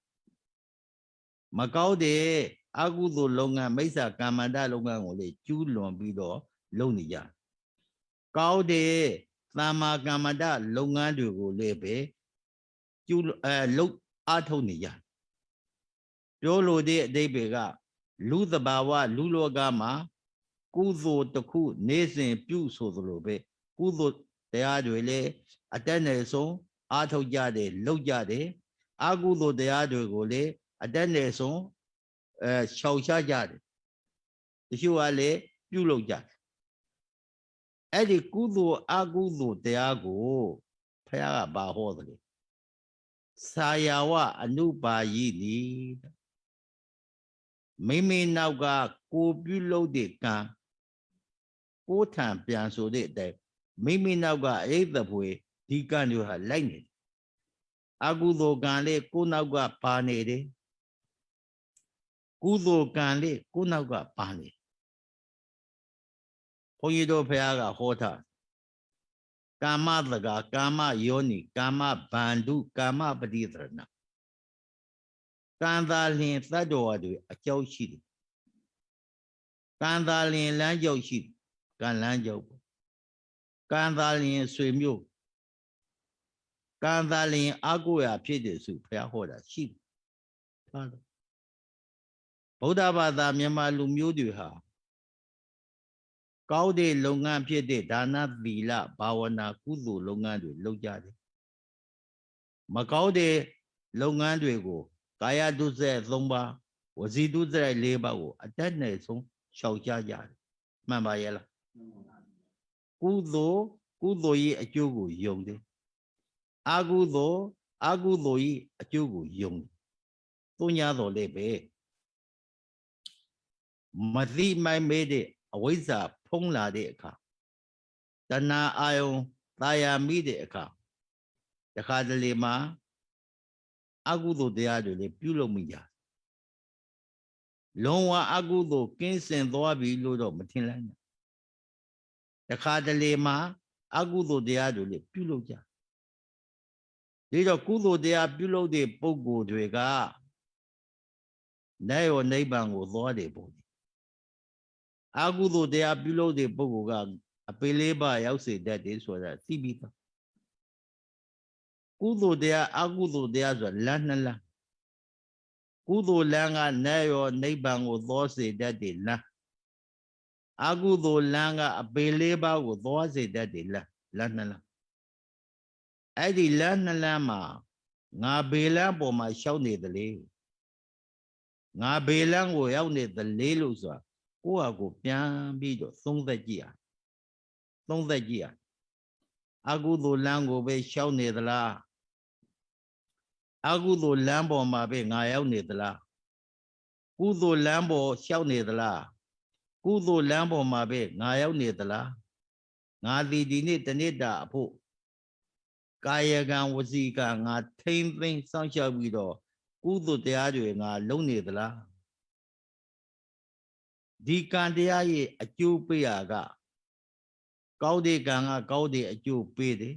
မကောက်တဲ့အကုသိုလ်လုပ်ငန်းမိစ္ဆာကမ္မန္တလုပ်ငန်းကိုလေကျူးလွန်ပြီးတော့လုပ်နေကြကောက်တဲ့သမ္မာကမ္မန္တလုပ်ငန်းတွေကိုလေပဲကျူးလုပ်အားထုတ်နေကြပြောလို့တဲ့အဓိပ္ပာယ်ကလူသဘာဝလူလောကမှာကုသိုလ်တစ်ခုနေစဉ်ပြုဆိုသလိုပဲကုသိုလ်တရားတွေလည်းအတက်နဲ့ဆုံးအားထုတ်ကြတယ်လုပ်ကြတယ်အကုသိုလ်တရားတွေကိုလည်းအတက်နဲ့ဆုံးရှောင်ရှားကြတယ်တချို့ကလည်းပြုလုပ်ကြတယ်အဲ့ဒီကုသိုလ်အကုသိုလ်တရားကိုဘုရားကဘာဟောသလဲစာယာဝအနုပါယိတိမိမိနောက်ကကိုပြုလုပ်တဲ့ကံကိုထံပြန်ဆိုတဲ့အတိုင်းမိမိနောက်ကအိတ်သဖွေဒီကံတွေဟာလိုက်နေတယ်အကုသိုလ်ကံလေးကိုနောက်ကပါနေတယ်ကုသိုလ်ကံလေးကိုနောက်ကပါနေဘုန်းကြီးတို့ဘုရားကဟောထားကာမတကာကာမယောနိကာမဗန္ဓုကာမပတိသရဏကံသာလျင်သတ္တဝါတွေအကြောက်ရှိတယ်ကံသာလျင်လမ်းကြောက်ရှိတယ်ကံလမ်းကြောက်ကံသာလျင်ဆွေမျိုးကံသာလျင်အကုရာဖြစ်တယ်ဆိုဘုရားဟောတာရှိတယ်ဟုတ်တယ်ဗုဒ္ဓဘာသာမြန်မာလူမျိုးတွေဟာကောက်တဲ့လုပ်ငန်းဖြစ်တဲ့ဒါနသီလဘာဝနာကုသိုလ်လုပ်ငန်းတွေလုပ်ကြတယ်မကောက်တဲ့လုပ်ငန်းတွေကိုကာယဒုစရိုက်၃ပါးဝစီဒုစရိုက်၄ပါးကိုအတက်နဲ့ဆုံးရှောင်ကြကြတယ်မှန်ပါရဲ့လားကုသိုလ်ရဲ့အကျိုးကိုယုံတယ်အကုသိုလ်ရဲ့အကျိုးကိုယုံတယ်သူညာတော်လည်းပဲမသိမိုက်မဲတဲ့အဝိဇ္ဇာဖုံးလာတဲ့အခါတဏှာအာယုံသာယာမိတဲ့အခါတခါတလေမှာအကုသိုလ်တရားတွေလည်းပြုလုပ်မိကြ လုံးဝအကုသို့ကင်းစင်သွားပြီလို့တော့မထင်လိုက်နဲ့တခါတလေမှာအကုသို့တရားတွေလေပြုလုပ်ကြဒီတော့ကုသိုလ်တရားပြုလုပ်တဲ့ပုဂ္ဂိုလ်တွေကနိုင်ရောနိဗ္ဗာန်ကိုသွားတယ်ပေါ့အကုသိုလ်တရားပြုလုပ်တဲ့ပုဂ္ဂိုလ်ကအပေလေးပါရောက်စေတတ်တယ်ဆိုတာသိပြီးသားကုသိုလ်တရားအကုသိုလ်တရားဆိုတာလမ်းနှစ်လမ်းကုသိုလ်လမ်းကနိုင်ရောနိဗ္ဗာန်ကိုသွားစေတတ်တယ်လမ်းအကုသိုလ်လမ်းကအပေလေးပါကိုသွားစေတတ်တယ်လမ်းနှစ်လမ်းအဲ့ဒီလမ်းနှစ်လမ်းမှာငါဘေလမ်းပေါ်မှာရှောက်နေတယ်လေငါဘေလမ်းကိုရောက်နေတယ်လေလို့ဆိုတာကိုယ့်ဟာကိုပြန်ပြီးတော့သုံးသက်ကြည့်ရအကုသိုလ်လမ်းကိုပဲရှောက်နေသလားအကုသိုလ်လမ်းပေါ်မှာပဲငါရောက်နေသလားကုသိုလ်လမ်းပေါ်ရှောက်နေသလားကုသိုလ်လမ်းပေါ်မှာပဲငါရောက်နေသလားငါဒီနေ့တနေ့တာအဖို့ကာယကံဝစီကံငါထိမ့်သိမ့်စောင့်ရှောက်ပြီးတော့ကုသိုလ်တရားတွေငါလုံးနေသလားဒီကံတရားရဲ့အကျိုးပေးရကကောင်းတဲ့ကံကကောင်းတဲ့အကျိုးပေးတယ်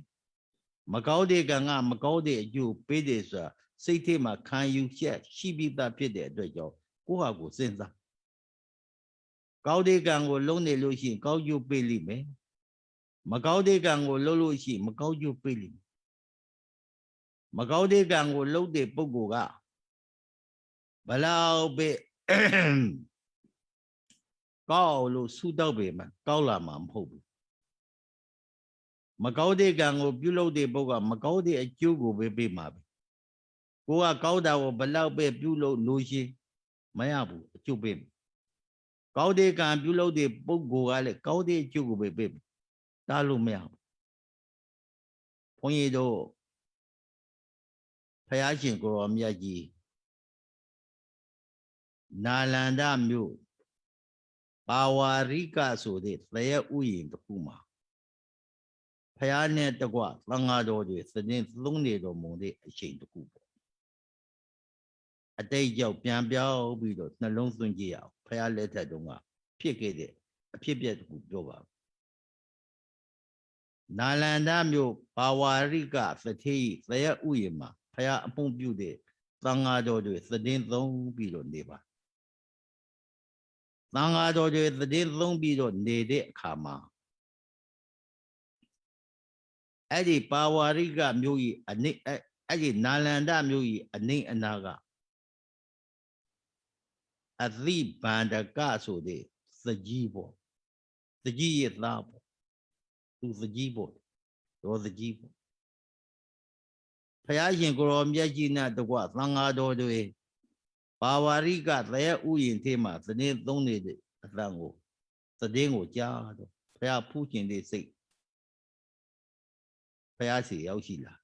မကောင်းတဲ့ကံကမကောင်းတဲ့အကျိုးပေးတယ်ဆိုတာစိတ်ထဲမှာခံယူချက်ရှိပြီးသားဖြစ်တဲ့အတွက်ကြောင့်ကိုယ့်ဟာကိုယ်စဉ်းစားကောင်းတဲ့ကံကိုလုံးနေလို့ရှိရင်ကောင်းကျိုးပေးလိမ့်မယ်မကောင်းတဲ့ကံကိုလုံးလို့ရှိရင်မကောင်းကျိုးပေးလိမ့်မယ်မကောင်းတဲ့ကံကိုလုံးတဲ့ပုဂ္ဂိုလ်ကဘလောက်ပဲကောင်းလို့ဆူတောက်ပေမဲ့ကောင်းလာမှာမဟုတ်ဘူးမကောင်းတဲ့ကံကိုပြုလုပ်တဲ့ပုဂ္ဂိုလ်ကမကောင်းတဲ့အကျိုးကိုပဲပေးမှာပဲကိုကကောင်းတာကိုဘလောက်ပဲပြုလုပ်လို့ရှိမရဘူးအကျိုးပေးမယ်ကောင်းတဲ့ကံပြုလုပ်တဲ့ပုဂ္ဂိုလ်ကလည်းကောင်းတဲ့အကျိုးကိုပဲပေးမယ်တားလို့မရဘူးဘုန်းကြီးတို့ဖယားရှင်ကိုရောမြတ်ကြီးနာလန္ဒမြို့ပါဝါရိကဆိုတဲ့သရဲဥယျာဉ်တစ်ခုမှာဖယားနဲ့တကွသံဃာတော်တွေစတင်သုံးနေတော်မူတဲ့အချိန်တစ်ခုပေါ့အတိတ်ကြောင့်ပြန်ပြောင်းပြီးတော့နှလုံးသွင်းကြည့်အောင်ဖယားလက်ထက်တုန်းကဖြစ်ခဲ့တဲ့အဖြစ်အပျက်တစ်ခုပြောပါနာလန္ဒမြို့ပါဝါရိကသထေးသရဲဥယျာဉ်မှာဖယားအပုံပြုတဲ့သံဃာတော်တွေစတင်သုံးပြီးတော့နေပါသံဃာတော်တွေသတိသုံးပြီးတော့နေတဲ့အခါမှာအဲ့ဒီပါဝါရိကမြို့ကြီးအဲ့ဒီနာလန္ဒမြို့ကြီးအနာကအသိဗန္ဒကဆိုတဲ့သကြီးပေါ့သကြီးရဲ့သားပေါ့သူသကြီးပေါ့တော်သကြီးပေါ့ဘုရားရှင်ကိုရောမြတ်ကြီးနဲ့တကွသံဃာတော်တွေပါဝါရိကသရဲဥယျာဉ်ထဲမှာသနေသုံးနေတဲ့အတန်ကိုသတင်းကိုကြားတော့ဘုရားဖူးကျင်တဲ့စိတ်ဘုရားစီရောက်ရှိလာ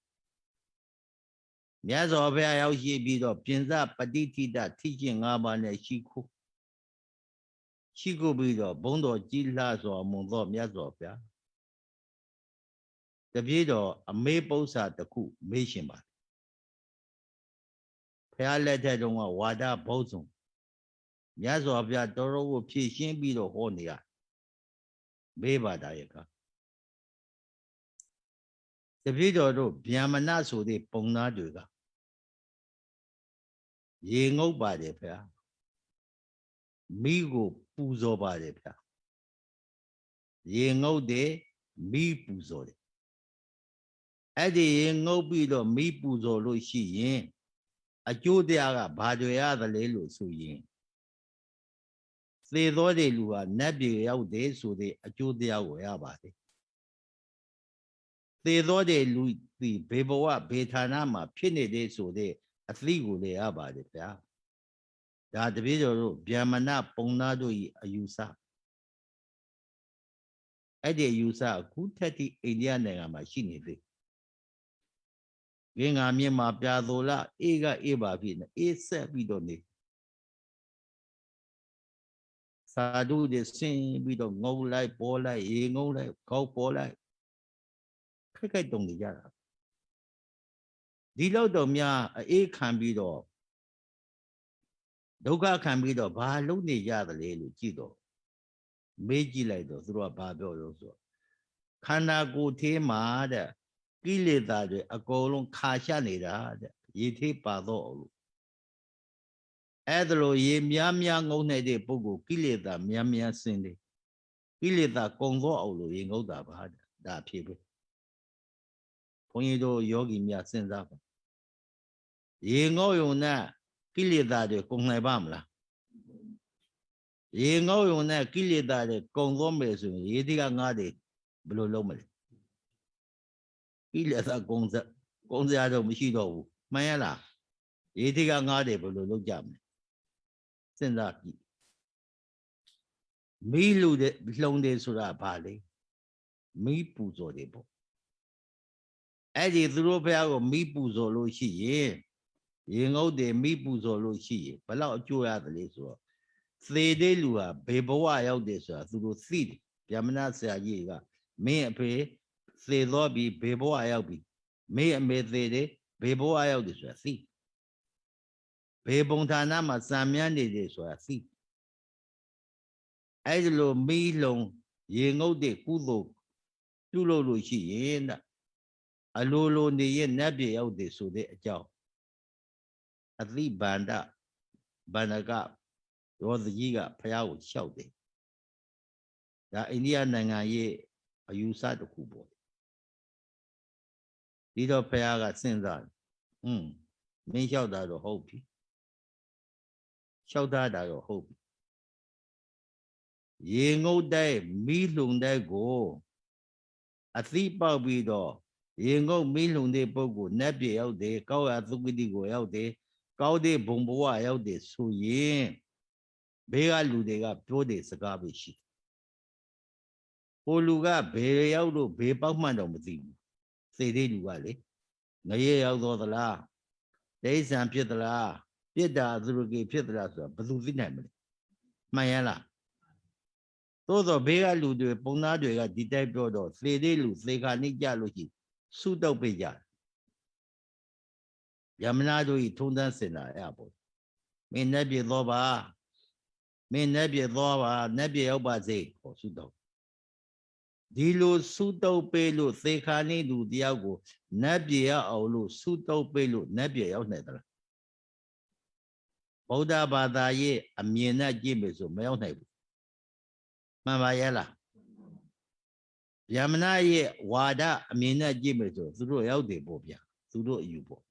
မြတ်စွာဘုရားရောက်ရှိပြီးတော့ပြင်စပฏิထိတထိကျင့်၅ပါးနဲ့ရှိခိုးပြီးတော့ဘုံတော်ကြီးလှစွာမွန်သောမြတ်စွာဘုရားတပည့်တော်အမေပု္ပ္ပာတစ်ခုမေးရှင်ပါဘုရားလက်ထက်တုန်းကဝါဒဘုံဆုံးမြတ်စွာဘုရားတော်တော်ကိုဖြည့်ရှင်းပြီးတော့ဟောနေရမေးပါတာရဲ့ကတပည့်တော်တို့ဗျာမဏဆိုတဲ့ပုံသားတွေကရေငုပ်ပါတယ်ဗျာမိကိုပူဇော်ပါတယ်ဗျာရေငုပ်တယ်မိပူဇော်တယ်အဲ့ဒီရေငုပ်ပြီးတော့မိပူဇော်လို့ရှိရင်အကျိုးတရားကဘာတွေရသလဲလို့ဆိုရင်သေသောတဲ့လူဟာနတ်ပြည်ရောက်တယ်ဆိုတဲ့အကျိုးတရားကိုရပါတယ်သေသောတဲ့လူဒီဘေဘဝဘေဌာနမှာဖြစ်နေတဲ့ဆိုတဲ့အသီးကိုလည်းရပါတယ်ဗျာဒါတပည့်တော်တို့ဗျာမဏပုံနာတို့ဤအယူဆအဲ့ဒီအယူဆအခုထက်ထိအိန္ဒိယနိုင်ငံမှာရှိနေသေးငင်းငါမြင့်မှာပြာသိုလအေးကအေးပါဖြစ်နေအေးဆက်ပြီးတော့နေသာဓုတွေဆင်းပြီးတော့ငုံလိုက်ပေါ်လိုက်ရေငုံလိုက်ခေါက်ပေါ်လိုက်ခိုက်တုံနေကြတာဒီလောက်တော့များအေးခံပြီးတော့ ဒုက္ခခံပြီးတော့ဘာလုံးနေရတယ်လေလို့ကြည့်တော့မေးကြည့်လိုက်တော့သူတို့ကဘာပြောလို့ဆိုခန္ဓာကိုယ်သေးမှာတဲ့ကိလေသာတွေအကုန်လုံးခါရှနေတာတဲ့ရေသေးပါတော့လို့အဲ့ဒါလို့ရေများများငုံနေတဲ့ပုဂ္ဂိုလ်ကိလေသာများများစင်တယ်ကိလေသာကုံတော့အောင်လို့ရေငုံတာပါတဲ့ဒါဖြစ်ပဲဘုန်းကြီးတို့ယောဂီများစဉ်းစားပါရေငုံယုံနဲ့ကိလေသာတွေကုံနိုင်ပါမလားရေငုံယုံနဲ့ကိလေသာတွေကုံတော့မယ်ဆိုရင်ရေတိကငါးတွေဘယ်လိုလုပ်မလဲကိလေသာကုံစရာတော့မရှိတော့ဘူးမှန်ရလားရေတိကငါးတွေဘယ်လိုလုပ်ကြမလဲစဉ်းစားကြည့်မီးလူတဲ့လှုံတယ်ဆိုတာဘာလဲမီးပူဇော်တယ်ပေါ့အဲ့ဒီသူတို့ဘုရားကိုမီးပူဇော်လို့ရှိရင်ရေငုတ်တယ်မီးပူဇော်လို့ရှိရင်ဘယ်လောက်အကျိုးရတယ်လဲဆိုတော့သေတဲ့လူဟာဘေဘဝရောက်တယ်ဆိုတာသူတို့သိတယ်ဗျမနာဆရာကြီးကမင်းအဖေသေတော့ပြီဘေဘဝရောက်ပြီမင်းအမေသေတယ်ဘေဘဝရောက်တယ်ဆိုတာသိဘေဘုံဌာနမှာစံမြန်းနေတယ်ဆိုတာသိအဲ့ဒီလိုမီးလုံရေငုတ်တဲ့ကုသိုလ်ပြုလုပ်လို့ရှိရင်အလိုလိုနေရင်နတ်ပြည်ရောက်တယ်ဆိုတဲ့အကြောင်းအသိဗန္ဒဗန္ဒကရောသကြီးကဖះကိုလျှောက်တယ်ဒါအိန္ဒိယနိုင်ငံရဲ့အယူဆတစ်ခုပေါ့ဒီတော့ဖះကစဉ်းစားမင်းလျှောက်တာတော့ဟုတ်ပြီလျှောက်တာတော့ဟုတ်ပြီရေငုတ်တဲ့မီးလုံတဲ့ကိုအသိပေါက်ပြီးတော့ရေငုတ်မီးလုံတဲ့ပုဂ္ဂိုလ်နတ်ပြည်ရောက်တယ်ကောက်ရသုဂတိကိုရောက်တယ်ကောက်တဲ့ဘုံဘဝရောက်တယ်ဆိုရင်ဘေးကလူတွေကပြောတဲ့စကားပဲရှိဟိုလူကဘေးရောက်လို့ဘေးပေါက်မှန်တော့မသိဘူးသေတဲ့လူကလေငရေရောက်တော့သလားဒိဋ္ဌံဖြစ်သလားပြစ်တာသူတို့ကြီးဖြစ်သလားဆိုတာဘယ်သူသိနိုင်မလဲမှန်ရလားသို့သောဘေးကလူတွေပုံသားတွေကဒီတိုက်ပြောတော့သေတဲ့လူသေခါနေကြလို့ရှိစုတောက်ပေးကြယမနာတို့ဤထုံးတန်းစင်တာအဲ့ပေါ့မင်းနတ်ပြည်သောပါမင်းနတ်ပြည်သောပါနတ်ပြည်ရောက်ပါစေဟောစုတောက်ဒီလိုစုတောက်ပေးလို့သေခါနေသူတယောက်ကိုနတ်ပြည်ရောက်အောင်လို့စုတောက်ပေးလို့နတ်ပြည်ရောက်နိုင်သလားဗုဒ္ဓဘာသာရဲ့အမြင်နဲ့ကြည့်မယ်ဆိုမရောက်နိုင်ဘူးမှန်ပါရဲ့လားဗျာမနာရဲ့ဝါဒအမြင်နဲ့ကြည့်မယ်ဆိုသူတို့ရောက်တယ်ပေါ့ဗျာသူတို့အယူပေါ့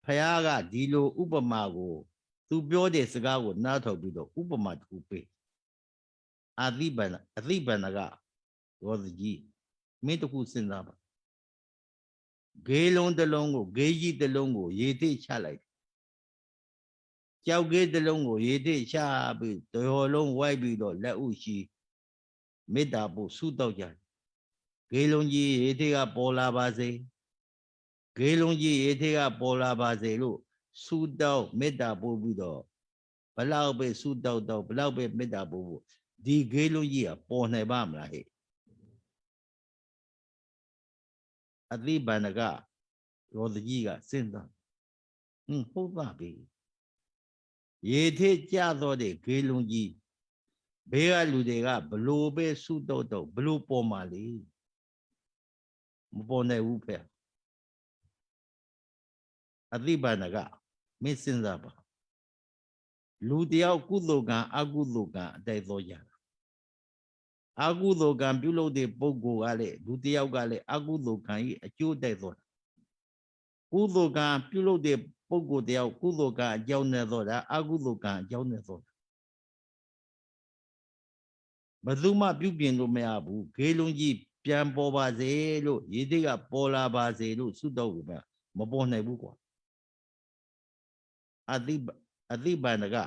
ဖះကဒီလိုဥပမာကိုသူပြောတဲ့စကားကိုနားထောင်ပြီးတော့ဥပမာတစ်ခုပေးအသိဗန္ဒကရောစကြီးမင်းတစ်ခုစဉ်းစားပါဂေးလုံးတစ်လုံးကိုဂေးကြီးတစ်လုံးကိုရေထိချလိုက်ကြောက်ကေးတစ်လုံးကိုရေထိချပြီးတော်လုံးဝိုက်ပြီးတော့လက်ဥရှိမေတ္တာပို့ဆုတောက်ကြဂေးလုံးကြီးရေထိကပေါ်လာပါစေဂေးလုံးကြီးရေထိကပေါ်လာပါစေလို့ဆုတောက်မေတ္တာပို့ပြီးတော့ဘလောက်ပဲဆုတောက်တော့ဘလောက်ပဲမေတ္တာပို့ဖို့ဒီဂေးလုံးကြီးကပေါ်နိုင်ပါမလားဟဲ့အသိဗန္ဒကရောတကြီးကစဉ်းစားဟုတ်ပါပြီရေထိကြတော့တဲ့ဂေးလုံးကြီးဘေးကလူတွေကဘလို့ပဲဆုတောက်တော့ဘလို့ပေါ်မှာလေမပေါ်နိုင်ဘူးဖေအသိဗန္ဒကမင်းစဉ်းစားပါလူတယောက်ကုသိုလ်ကံအကုသိုလ်ကံအတိုက်သောကြတာအကုသိုလ်ကံပြုလုပ်တဲ့ပုဂ္ဂိုလ်ကလည်းလူတယောက်ကလည်းအကုသိုလ်ကံကြီးအကျိုးတိုက်သောတာကုသိုလ်ကံပြုလုပ်တဲ့ပုဂ္ဂိုလ်တယောက်ကုသိုလ်ကံအကြောင်းနဲ့သောတာအကုသိုလ်ကံအကြောင်းနဲ့သောတာဘယ်သူမှပြုပြင်လို့မရဘူးဂေးလုံးကြီးပြန်ပေါ်ပါစေလို့ရေတိတ်ကပေါ်လာပါစေလို့ဆုတောင်းလို့မပေါ်နိုင်ဘူးကွာအသိဗန္ဒက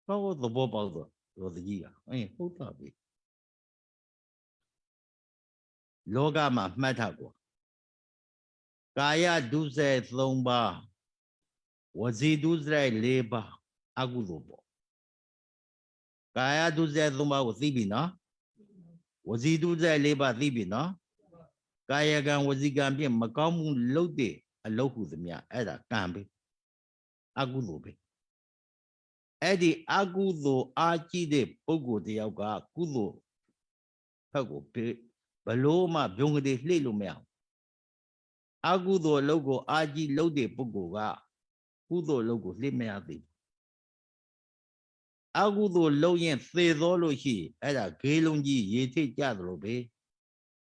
တော့သဘောပေါက်တော့ရောတကြီးကဟုတ်တာပြီလောကမှာမှတ်ထားကွာကာယဒုစရိုက်3ပါးဝစီဒုစရိုက်4ပါးအကုသိုလ်ပေါ့ကာယဒုစရိုက်3ပါးကိုသိပြီနော်ဝစီဒုစရိုက်4ပါးသိပြီနော်ကာယကံဝစီကံဖြင့်မကောင်းမှုလုပ်တဲ့အလုပ်ဟုသမျှအဲ့ဒါကံပဲ အကုသိုလ်ပဲအဲ့ဒီအကုသိုလ်အားကြီးတဲ့ပုဂ္ဂိုလ်တယောက်ကကုသိုလ်ဘက်ကိုဘလို့မှဘုံကလေးလှည့်လို့မရဘူးအကုသိုလ်အလုပ်ကိုအားကြီးလုပ်တဲ့ပုဂ္ဂိုလ်ကကုသိုလ်အလုပ်ကိုလှည့်မရသေးဘူးအကုသိုလ်လုပ်ရင်သေသောလို့ရှိအဲ့ဒါဂေးလုံးကြီးရေထိတ်ကြသလိုပဲ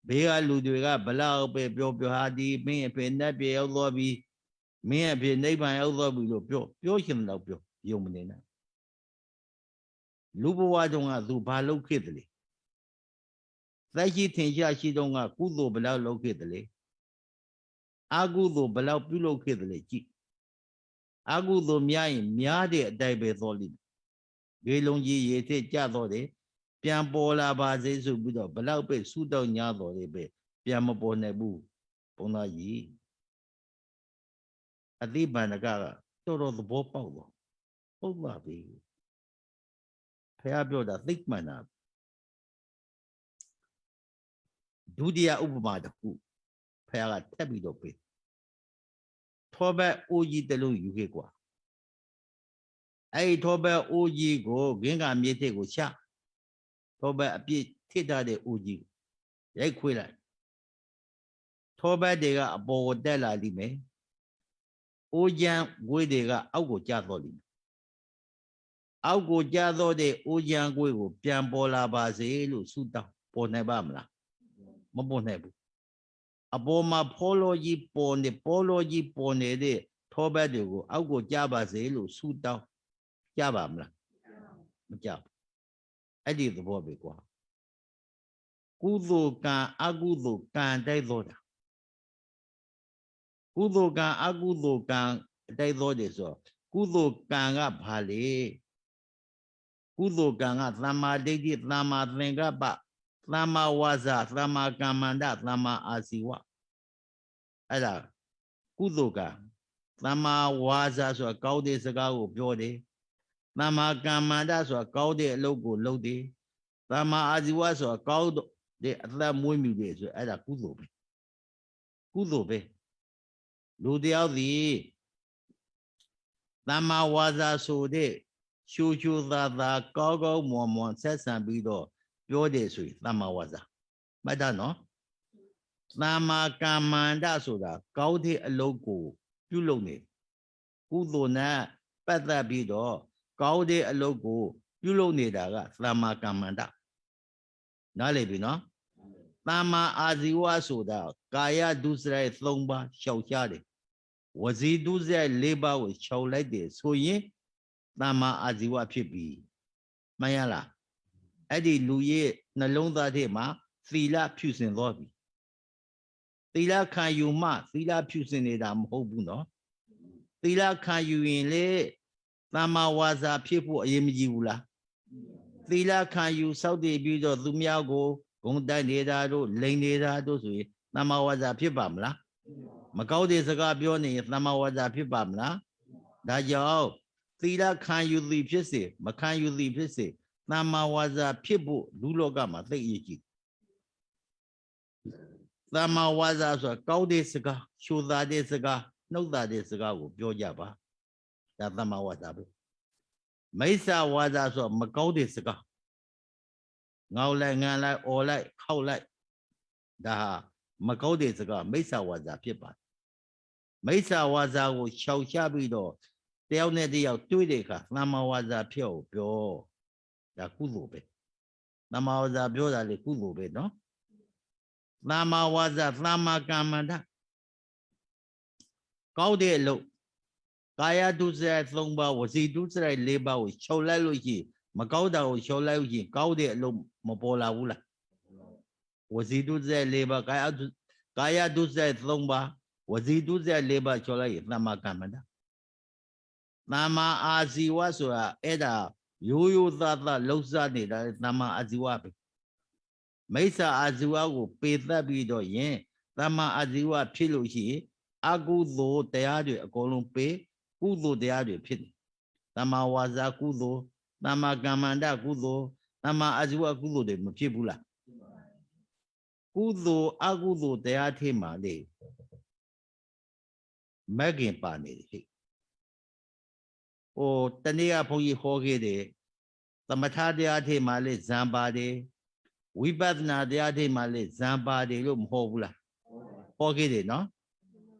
ဘေးကလူတွေကဘလောက်ပဲပြောဟာဒီမင်းအဖေနဲ့ပြေရောက်သွားပြီမင်းအဖေနိဗ္ဗာန်ရောက်သွားပြီလို့ပြောရှင်တော့ပြောယုံမနေနဲ့လူဘဝတုန်းကသူဘာလုပ်ခဲ့တယ်လဲသက်ရှိထင်ရှားရှိတုန်းကကုသိုလ်ဘလောက်လုပ်ခဲ့တယ်လဲအကုသိုလ်ဘလောက်ပြုလုပ်ခဲ့တယ်လဲကြည့်အကုသိုလ်များရင်များတဲ့အတိုင်းပဲသောလိဂေးလုံးကြီးရေထိတ်ကြတော့တယ်ပြန်ပေါ်လာပါစေဆိုပြီးတော့ဘလောက်ပဲဆုတောင်းညတော်လေးပဲပြန်မပေါ်နိုင်ဘူးဘုန်းသားကြီးအတိပန္နကတော်တော်သဘောပေါက်တော့ဟုတ်ပါပြီဖះပြောတာသိမှန်တာဒုတိယဥပမာတစ်ခုဖះကထပ်ပြီးတော့ပေးထောဘက်အိုးကြီးတလုံးယူခဲ့ကွာအဲ့ဒီထောဘက်အိုးကြီးကိုဂင်းကမြေထိတ်ကိုချထောဘက်အပြည့်ထစ်ထားတဲ့အိုးကြီးရိုက်ခွေးလိုက်ထောဘက်တွေကအပေါ်ကိုတက်လာလိမ့်မယ်အိုးချမ်းဂွေးတွေကအောက်ကိုကျသွားလိမ့်မယ်အောက်ကိုကျသွားတဲ့အိုးချမ်းဂွေးကိုပြန်ပေါ်လာပါစေလို့ဆုတောင်းပေါ်နိုင်ပါမလားမပေါ်နိုင်ဘူးအပေါ်မှာဖောလောကြီးပေါ်နေတဲ့ထောဘက်တွေကိုအောက်ကိုကျပါစေလို့ဆုတောင်းကြပါမလားမကြဘူးအဲ့ဒီသဘောပဲကွာကုသိုလ်ကံအကုသိုလ်ကံတိုက်သောတာကုသိုလ်ကံအကုသိုလ်ကံတိုက်သောတယ်ဆိုကုသိုလ်ကံကဘာလဲကုသိုလ်ကံကသမ္မာဒိဋ္ဌိသမ္မာသင်္ကပ္ပသမ္မာဝါစာသမ္မာကမ္မန္တသမ္မာအာဇီဝအဲ့ဒါကုသိုလ်ကံသမ္မာဝါစာဆိုတာကောင်းတဲ့စကားကိုပြောတယ်သမ္မာကမ္မန္တဆိုတာကောင်းတဲ့အလုပ်ကိုလုပ်တယ်သမ္မာအာဇီဝဆိုတာကောင်းတဲ့အသက်မွေးမြူတယ်ဆိုအဲ့ဒါကုသိုလ်ပဲကုသိုလ်ပဲလူတယောက်ဒီသမ္မာဝါစာဆိုတဲ့ရှူသာသာကောင်းမွန်ဆက်ဆံပြီးတော့ပြောတယ်ဆိုရင်သမ္မာဝါစာမှတ်တာနော်သမ္မာကမ္မန္တဆိုတာကောင်းတဲ့အလုပ်ကိုပြုလုပ်နေကုသိုလ်နဲ့ပတ်သက်ပြီးတော့ကောင်းတဲ့အလုပ်ကိုပြုလုပ်နေတာကသမ္မာကမ္မန္တနားလည်ပြီနော်သမ္မာအာဇီဝဆိုတာကာယဒုစရိုက်3ပါးရှောင်ရှားတယ်ဝစီဒုစရိုက်4ပါးကိုရှောင်လိုက်တယ်ဆိုရင်သမ္မာအာဇီဝဖြစ်ပြီမှန်ရလားအဲ့ဒီလူရဲ့နှလုံးသားထဲမှာသီလဖြူစင်သွားပြီသီလခံယူမှသီလဖြူစင်နေတာမဟုတ်ဘူးနော်သီလခံယူရင်လေသမ္မာဝါစာဖြစ်ဖို့အရေးမကြီးဘူးလားသီလခံယူစောင့်တည်ပြီးတော့သူများကိုဂုဏ်တိုက်နေတာတို့လိန်နေတာတို့ဆိုရင်သမ္မာဝါစာဖြစ်ပါမလားမကောင်းတဲ့စကားပြောနေရင်သမ္မာဝါစာဖြစ်ပါမလားဒါကြောင့်သီလခံယူသည်ဖြစ်စေမခံယူသည်ဖြစ်စေသမ္မာဝါစာဖြစ်ဖို့လူလောကမှာသိအရေးကြီးသမ္မာဝါစာဆိုတာကောင်းတဲ့စကားရှုသာတဲ့စကားနှုတ်သာတဲ့စကားကိုပြောကြပါဒါသမ္မာဝါစာပဲမိစ္ဆာဝါစာဆိုမကောင်းတဲ့စကားငေါလိုက်ငံလိုက်អော်လိုက်ခောက်လိုက်ဒါဟာမကောင်းတဲ့စကားမိစ္ဆာဝါစာဖြစ်ပါတယ်မိစ္ဆာဝါစာကိုရှောင်ရှားပြီးတော့တယောက်နဲ့တယောက်တွေ့တဲ့အခါသမ္မာဝါစာဖြစ်အောင်ပြောဒါကုသိုလ်ပဲသမ္မာဝါစာပြောတာလေကုသိုလ်ပဲနော်သမ္မာဝါစာသမ္မာကမ္မန္တကောင်းတဲ့အလုပ်ကာယဒုစရိုက်3ပါးဝစီဒုစရိုက်4ပါးကိုရှောင်လိုက်လို့ရှိရင်မကောင်းတာကိုရှောင်လိုက်လို့ရှိရင်ကောင်းတဲ့အလုပ်မပေါ်လာဘူးလားဝစီဒုစရိုက်4ပါးကာယဒုစရိုက်3ပါးဝစီဒုစရိုက်4ပါးရှောင်လိုက်ရင်သမ္မာကမ္မန္တသမ္မာအာဇီဝဆိုတာအဲ့ဒါရိုးသားသားလှုပ်ရှားနေတာသမ္မာအာဇီဝပဲမိစ္ဆာအာဇီဝကိုပေသက်ပြီးတော့ယင်သမ္မာအာဇီဝဖြစ်လို့ရှိရင်အကုသိုလ်တရားတွေအကုန်လုံးပေကုသိုလ်တရားတွေဖြစ်တယ်သမ္မာဝါစာကုသိုလ်သမ္မာကမ္မန္တကုသိုလ်သမ္မာအာဇီဝကုသိုလ်တွေမဖြစ်ဘူးလားကုသိုလ်အကုသိုလ်တရားထဲမှာလေမဂ္ဂင်ပါနေတယ်ဟဲ့哦，等你啊，朋友好给的，怎么他的阿天嘛嘞三八的，维巴那的阿天嘛嘞三八的，就唔好不啦，好给的喏，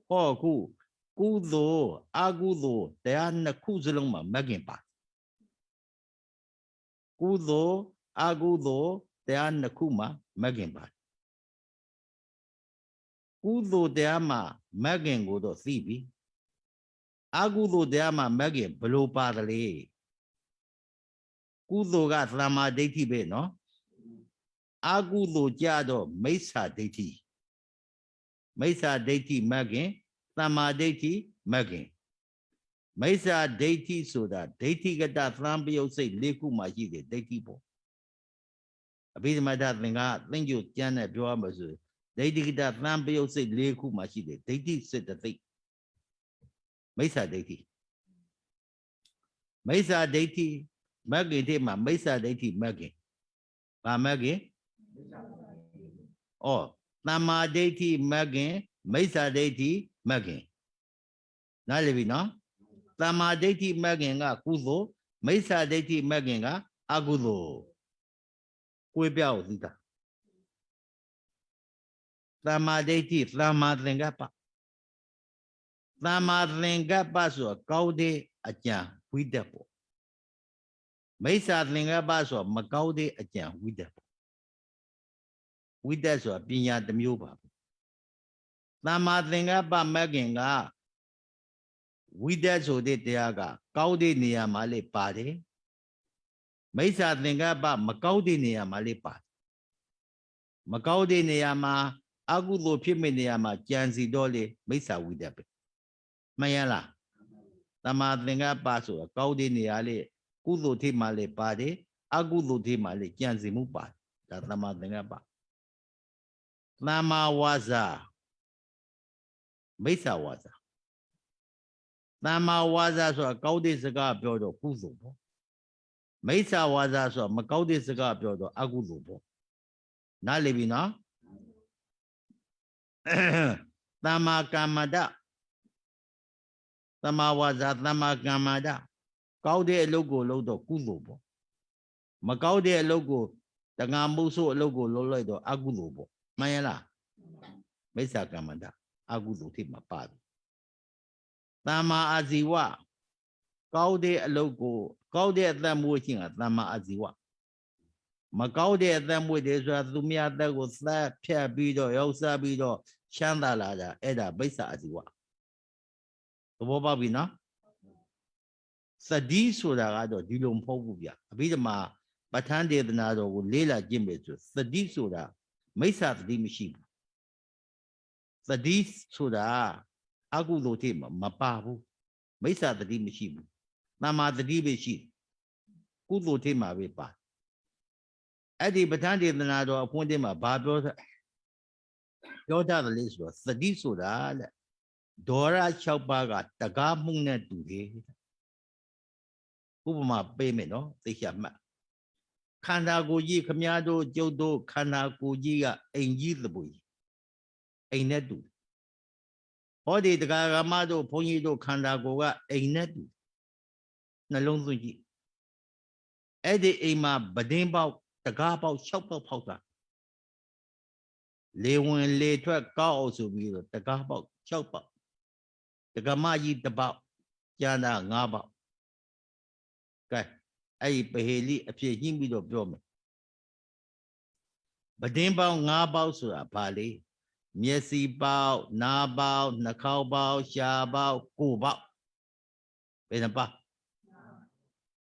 好古多阿古多，但係那古字龍嘛唔見吧？古多阿古多，但係那古嘛唔見吧？古多但係嘛唔見我都死ပြီ，阿古多但係嘛唔見不老巴的嘞，古多個三馬地體ပဲ喏，阿古多加到沒啥地體。မိစ္ဆာဒိဋ္ဌိမဂ်ခင်သမ္မာဒိဋ္ဌိမဂ်ခင်မိစ္ဆာဒိဋ္ဌိဆိုတာဒိဋ္ဌိကတသံပယုတ်စိတ်၄ခုမှရှိတယ်ဒိဋ္ဌိပေါ့အဘိဓမ္မာဒသင်္ကသင်္ကြုတ်ကျမ်းနဲ့ပြောရမှာဆိုဒိဋ္ဌိကတသံပယုတ်စိတ်၄ခုမှရှိတယ်ဒိဋ္ဌိစိတ်တစ်သိက်မိစ္ဆာဒိဋ္ဌိမိစ္ဆာဒိဋ္ဌိမဂ်ခင်တဲ့မှာမိစ္ဆာဒိဋ္ဌိမဂ်ခင်ဗာမဂ်ခင်ဩသမ္မာဒိဋ္ဌိမဂ်ခင်မိစ္ဆာဒိဋ္ဌိမဂ်ခင်နားလည်ပြီနော်သမ္မာဒိဋ္ဌိမဂ်ခင်ကကုသိုလ်မိစ္ဆာဒိဋ္ဌိမဂ်ခင်ကအကုသိုလ်ကိုယ်ပြောက်သိတာသမ္မာဒိဋ္ဌိသမ္မာသင်္ကပ္ပသမ္မာသင်္ကပ္ပဆိုတော့ကောင်းတဲ့အကြံဝိတ္တပေါ့မိစ္ဆာသင်္ကပ္ပဆိုတော့မကောင်းတဲ့အကြံဝိတ္တပေါ့ဝိတ္တဆိုတာပညာတစ်မျိုးပါသမ္မာသင်္ကပ္ပမဂ်ခင်ကဝိတ္တဆိုတဲ့တရားကကောင်းတဲ့နေရာမှာလေးပါတယ်မိစ္ဆာသင်္ကပ္ပမကောင်းတဲ့နေရာမှာလေးပါတယ်မကောင်းတဲ့နေရာမှာအကုသိုလ်ဖြစ်မဲ့နေရာမှာကြံစီတော့လေမိစ္ဆာဝိတ္တပဲမှန်ရလားသမ္မာသင်္ကပ္ပဆိုတာကောင်းတဲ့နေရာလေးကုသိုလ်ထိမှလေးပါတယ်အကုသိုလ်ထိမှလေးကြံစီမှုပါတယ်ဒါသမ္မာသင်္ကပ္ပသမ္မာဝါစာမိစ္ဆာဝါစာသမ္မာဝါစာဆိုတာကောင်းတဲ့စကားပြောတော့ကုသိုလ်ပေါ့မိစ္ဆာဝါစာဆိုတာမကောင်းတဲ့စကားပြောတော့အကုသိုလ်ပေါ့နားလည်ပြီနော်သမ္မာကမ္မန္တသမ္မာဝါစာသမ္မာကမ္မန္တကောင်းတဲ့အလုပ်ကိုလုပ်တော့ကုသိုလ်ပေါ့မကောင်းတဲ့အလုပ်ကိုတဏှာမှုဆိုးအလုပ်ကိုလုပ်လိုက်တော့အကုသိုလ်ပေါ့မှန်ရလားမိစ္ဆာကမ္မန္တအကုသိုလ်ထိမှာပါပြီသမ္မာအာဇီဝကောင်းတဲ့အလုပ်ကိုကောင်းတဲ့အသက်မွေးခြင်းကသမ္မာအာဇီဝမကောင်းတဲ့အသက်မွေးတယ်ဆိုတာသူများအသက်ကိုသတ်ဖြတ်ပြီးတော့ရောက်စားပြီးတော့ချမ်းသာလာတာအဲ့ဒါမိစ္ဆာအာဇီဝသဘောပေါက်ပြီနော်သတိဆိုတာကတော့ဒီလိုမဟုတ်ဘူးဗျအဘိဓမ္မာပဋ္ဌာန်းဒေသနာတော်ကိုလေးလာကြည့်မယ်ဆိုသတိဆိုတာမိစ္ဆာသတိမရှိဘူးသတိဆိုတာအကုသိုလ်ထိမပါဘူးမိစ္ဆာသတိမရှိဘူးသမ္မာသတိပဲရှိကုသိုလ်ထိမှာပဲပါအဲ့ဒီပဋ္ဌာန်းဒေသနာတော်အဖွင့်ထဲမှာဘာပြောကြတယ်လဲဆိုတော့သတိဆိုတာတဲ့ဒေါရ6ပါးကတကားမှုနဲ့တူတယ်ဥပမာပေးမယ်နော်သိချမှတ်ခန္ဓာကိုယ်ကြီးခမည်းတော်ကျုပ်တို့ခန္ဓာကိုယ်ကြီးကအိမ်ကြီးသပွေအိမ်နဲ့တူဟောဒီတရားဂမတို့ဘုန်းကြီးတို့ခန္ဓာကိုယ်ကအိမ်နဲ့တူနှလုံးသွင်းကြည့်အဲ့ဒီအိမ်မှာပဒင်းပေါက်တကားပေါက်6ပေါက်ဖောက်တာလေဝင်လေထွက်ကောက်အောင်ဆိုပြီးတော့တကားပေါက်6ပေါက်တက္ကမကြီး1ပေါက်ကျန်တာ5ပေါက်ကဲအဲ့ဒီပဟေလိအဖြစ်ညှိပြီးတော့ပြောမယ်ပဒင်းပေါက်5ပေါက်ဆိုတာဘာလဲမျက်စိပေါက်နားပေါက်နှာခေါင်းပေါက်ရှားပေါက်ကိုယ်ပေါက်ဘယ်နှပေါက်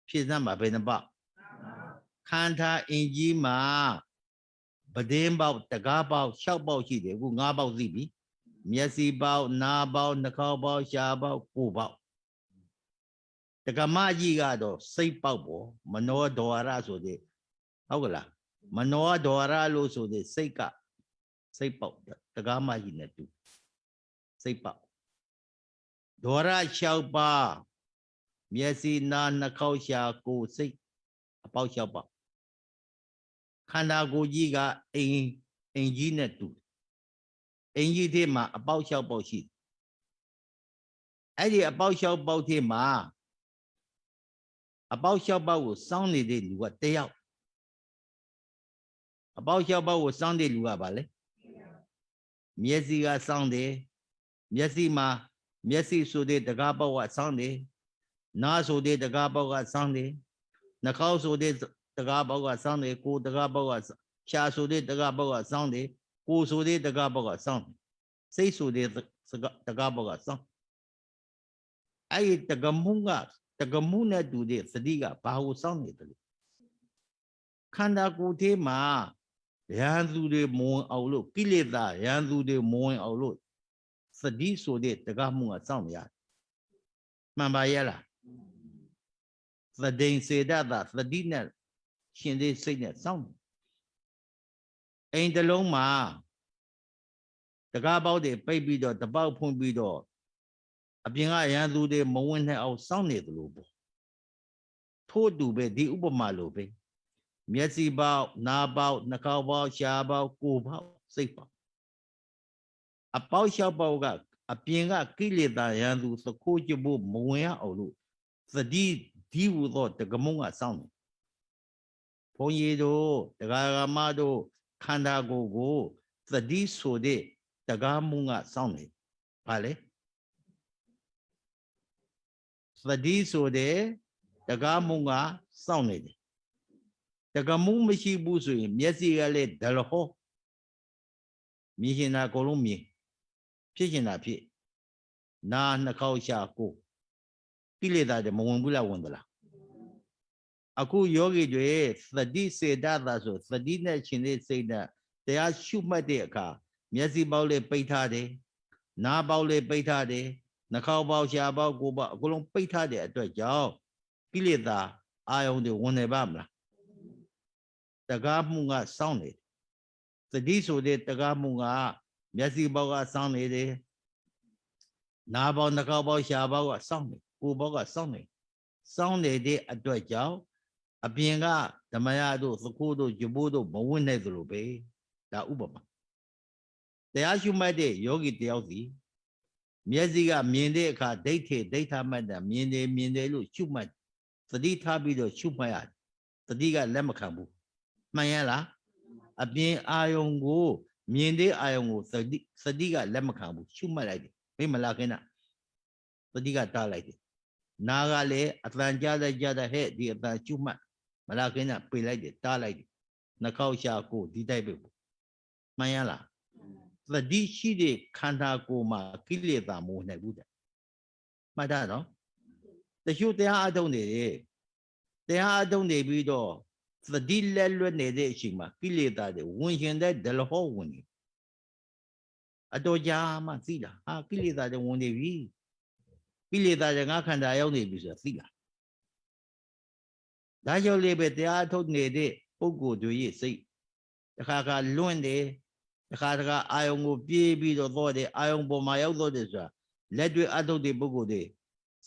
ဖြည့်စမ်းပါဘယ်နှပေါက်ခန္ဓာအင်ကြီးမှာပဒင်းပေါက်တကားပေါက်6ပေါက်ရှိတယ်အခု5ပေါက်သိပြီမျက်စိပေါက်နားပေါက်နှာခေါင်းပေါက်ရှားပေါက်ကိုယ်ပေါက်တက္ကမကြီးကတော့စိတ်ပေါက်ပေါ့မနောဒွါရဆိုတဲ့ဟုတ်ကလားမနောဒွါရလို့ဆိုတဲ့စိတ်ကစိတ်ပေါက်တက္ကမကြီးနဲ့တူစိတ်ပေါက်ဒွါရ6ပါးမျက်စိနားနှာခေါင်းရှားကိုယ်စိတ်အပေါက်6ပေါက်ခန္ဓာကိုယ်ကြီးကအိမ်ကြီးနဲ့တူအိမ်ကြီးထဲမှာအပေါက်6ပေါက်ရှိအဲ့ဒီအပေါက်6ပေါက်ထဲမှာ အပေါက်လျှောက်ပေါက်ကိုစောင်းနေတဲ့လူကတယောက်အပေါက်လျှောက်ပေါက်ကိုစောင်းတဲ့လူကဘာလဲမျက်စိကစောင်းတယ်မျက်စိမှာမျက်စိဆိုတဲ့တကားပေါက်ကစောင်းတယ်နားဆိုတဲ့တကားပေါက်ကစောင်းတယ်နှာခေါင်းဆိုတဲ့တကားပေါက်ကစောင်းတယ်ကိုယ်တကားပေါက်ကရှားဆိုတဲ့တကားပေါက်ကစောင်းတယ်ကိုယ်ဆိုတဲ့တကားပေါက်ကစောင်းတယ်စိတ်ဆိုတဲ့တကားပေါက်ကစောင်းအဲ့ဒီတကမှုနဲ့တူတဲ့သတိကဘာကိုစောင့်နေတယ်လဲခန္ဓာကိုယ်ထဲမှာရန်သူတွေမဝင်အောင်လို့ကိလေသာရန်သူတွေမဝင်အောင်လို့သတိဆိုတဲ့တကားမှုကစောင့်နေရတယ်မှန်ပါရဲ့လားသတိစေတသာသတိနဲ့ရှင်တဲ့စိတ်နဲ့စောင့်နေအိမ်တစ်လုံးမှာတကားပေါက်တွေပိတ်ပြီးတော့တပေါက်ဖွင့်ပြီးတော့အပြင်ကရန်သူတွေမဝင်နိုင်အောင်စောင့်နေတယ်လို့ပေါ့ထို့တူပဲဒီဥပမာလိုပဲမျက်စိပေါက်နားပေါက်နှာခေါင်းပေါက်ရှားပေါက်ကိုယ်ပေါက်စိတ်ပေါက်အပေါက်လျှောက်ပေါက်ကအပြင်ကကိလေသာရန်သူသခိုးကျဖို့မဝင်ရအောင်လို့သတိဒီဟူသောတကမုံကစောင့်နေဘုန်းကြီးတို့တရားဂမတို့ခန္ဓာကိုယ်ကိုသတိဆိုတဲ့တကားမှုကစောင့်နေဘာလဲသတိဆိုတဲ့တကားမှုကစောင့်နေတယ်တကမှုမရှိဘူးဆိုရင်မျက်စိကလည်းဒလဟောမြင်ရှင်တာအကုန်လုံးမြင်ဖြစ်ရှင်တာဖြစ်နာနှာခေါင်းရှာကိုကိလေသာတွေမဝင်ဘူးလားဝင်သလားအခုယောဂီတွေသတိစေတသာဆိုသတိနဲ့ရှင်တဲ့စိတ်နဲ့တရားရှုမှတ်တဲ့အခါမျက်စိပေါက်လေးပိတ်ထားတယ်နားပေါက်လေးပိတ်ထားတယ်နှာခေါင်းပေါက်ရှာပေါက်ကိုပေါက်အကုန်လုံးပိတ်ထားတဲ့အတွက်ကြောင့်ကိလေသာအာယုန်တွေဝင်နေပါမလားတကားမှုကစောင့်နေတယ်သတိဆိုတဲ့တကားမှုကမျက်စိပေါက်ကစောင့်နေတယ်နားပေါက်နှာခေါင်းပေါက်ရှာပေါက်ကစောင့်နေကိုယ်ပေါက်ကစောင့်နေစောင့်နေတဲ့အတွက်ကြောင့်အပြင်ကဓမ္မယတို့သခိုးတို့ဂျဘိုးတို့မဝင်နိုင်သလိုပဲဒါဥပမာတရားရှုမှတ်တဲ့ယောဂီတယောက်စီမျက်စိကမြင်တဲ့အခါဒိဋ္ဌမှတ်တာမြင်တယ်လို့ရှုမှတ်သတိထားပြီးတော့ရှုမှတ်ရတယ်သတိကလက်မခံဘူးမှန်ရလားအပြင်အာယုံကိုမြင်တဲ့အာယုံကိုသတိကလက်မခံဘူးရှုမှတ်လိုက်တယ်မိမလားခင်ဗျသတိကတားလိုက်တယ်နားကလည်းအတန်ကြားတဲ့ဟဲ့ဒီအတန်ရှုမှတ်မလားခင်ဗျပြေးလိုက်တယ်တားလိုက်တယ်နှာခေါင်းရှာကိုဒီတိုက်ပဲမှန်ရလားသတိရှိတဲ့ခန္ဓာကိုယ်မှာကိလေသာမဝင်နိုင်ဘူးတဲ့မှတ်တာနော်တချို့တရားအထုတ်နေတယ်တရားအထုတ်နေပြီးတော့သတိလက်လွတ်နေတဲ့အချိန်မှာကိလေသာတွေဝင်ရှင်တဲ့ဒလဟောဝင်နေအတော်ကြာမှသိတာဟာကိလေသာတွေဝင်နေပြီကိလေသာတွေငါခန္ဓာရောက်နေပြီဆိုတာသိလားဒါကြောင့်လေပဲတရားအထုတ်နေတဲ့ပုဂ္ဂိုလ်တွေရဲ့စိတ်တစ်ခါလွန့်တယ်တစ်ခါအာယုံကိုပြေးပြီးတော့သောတယ်အာယုံပေါ်မှာရောက်တော့တယ်ဆိုတာလက်တွေ့အထုတ်တဲ့ပုဂ္ဂိုလ်တွေ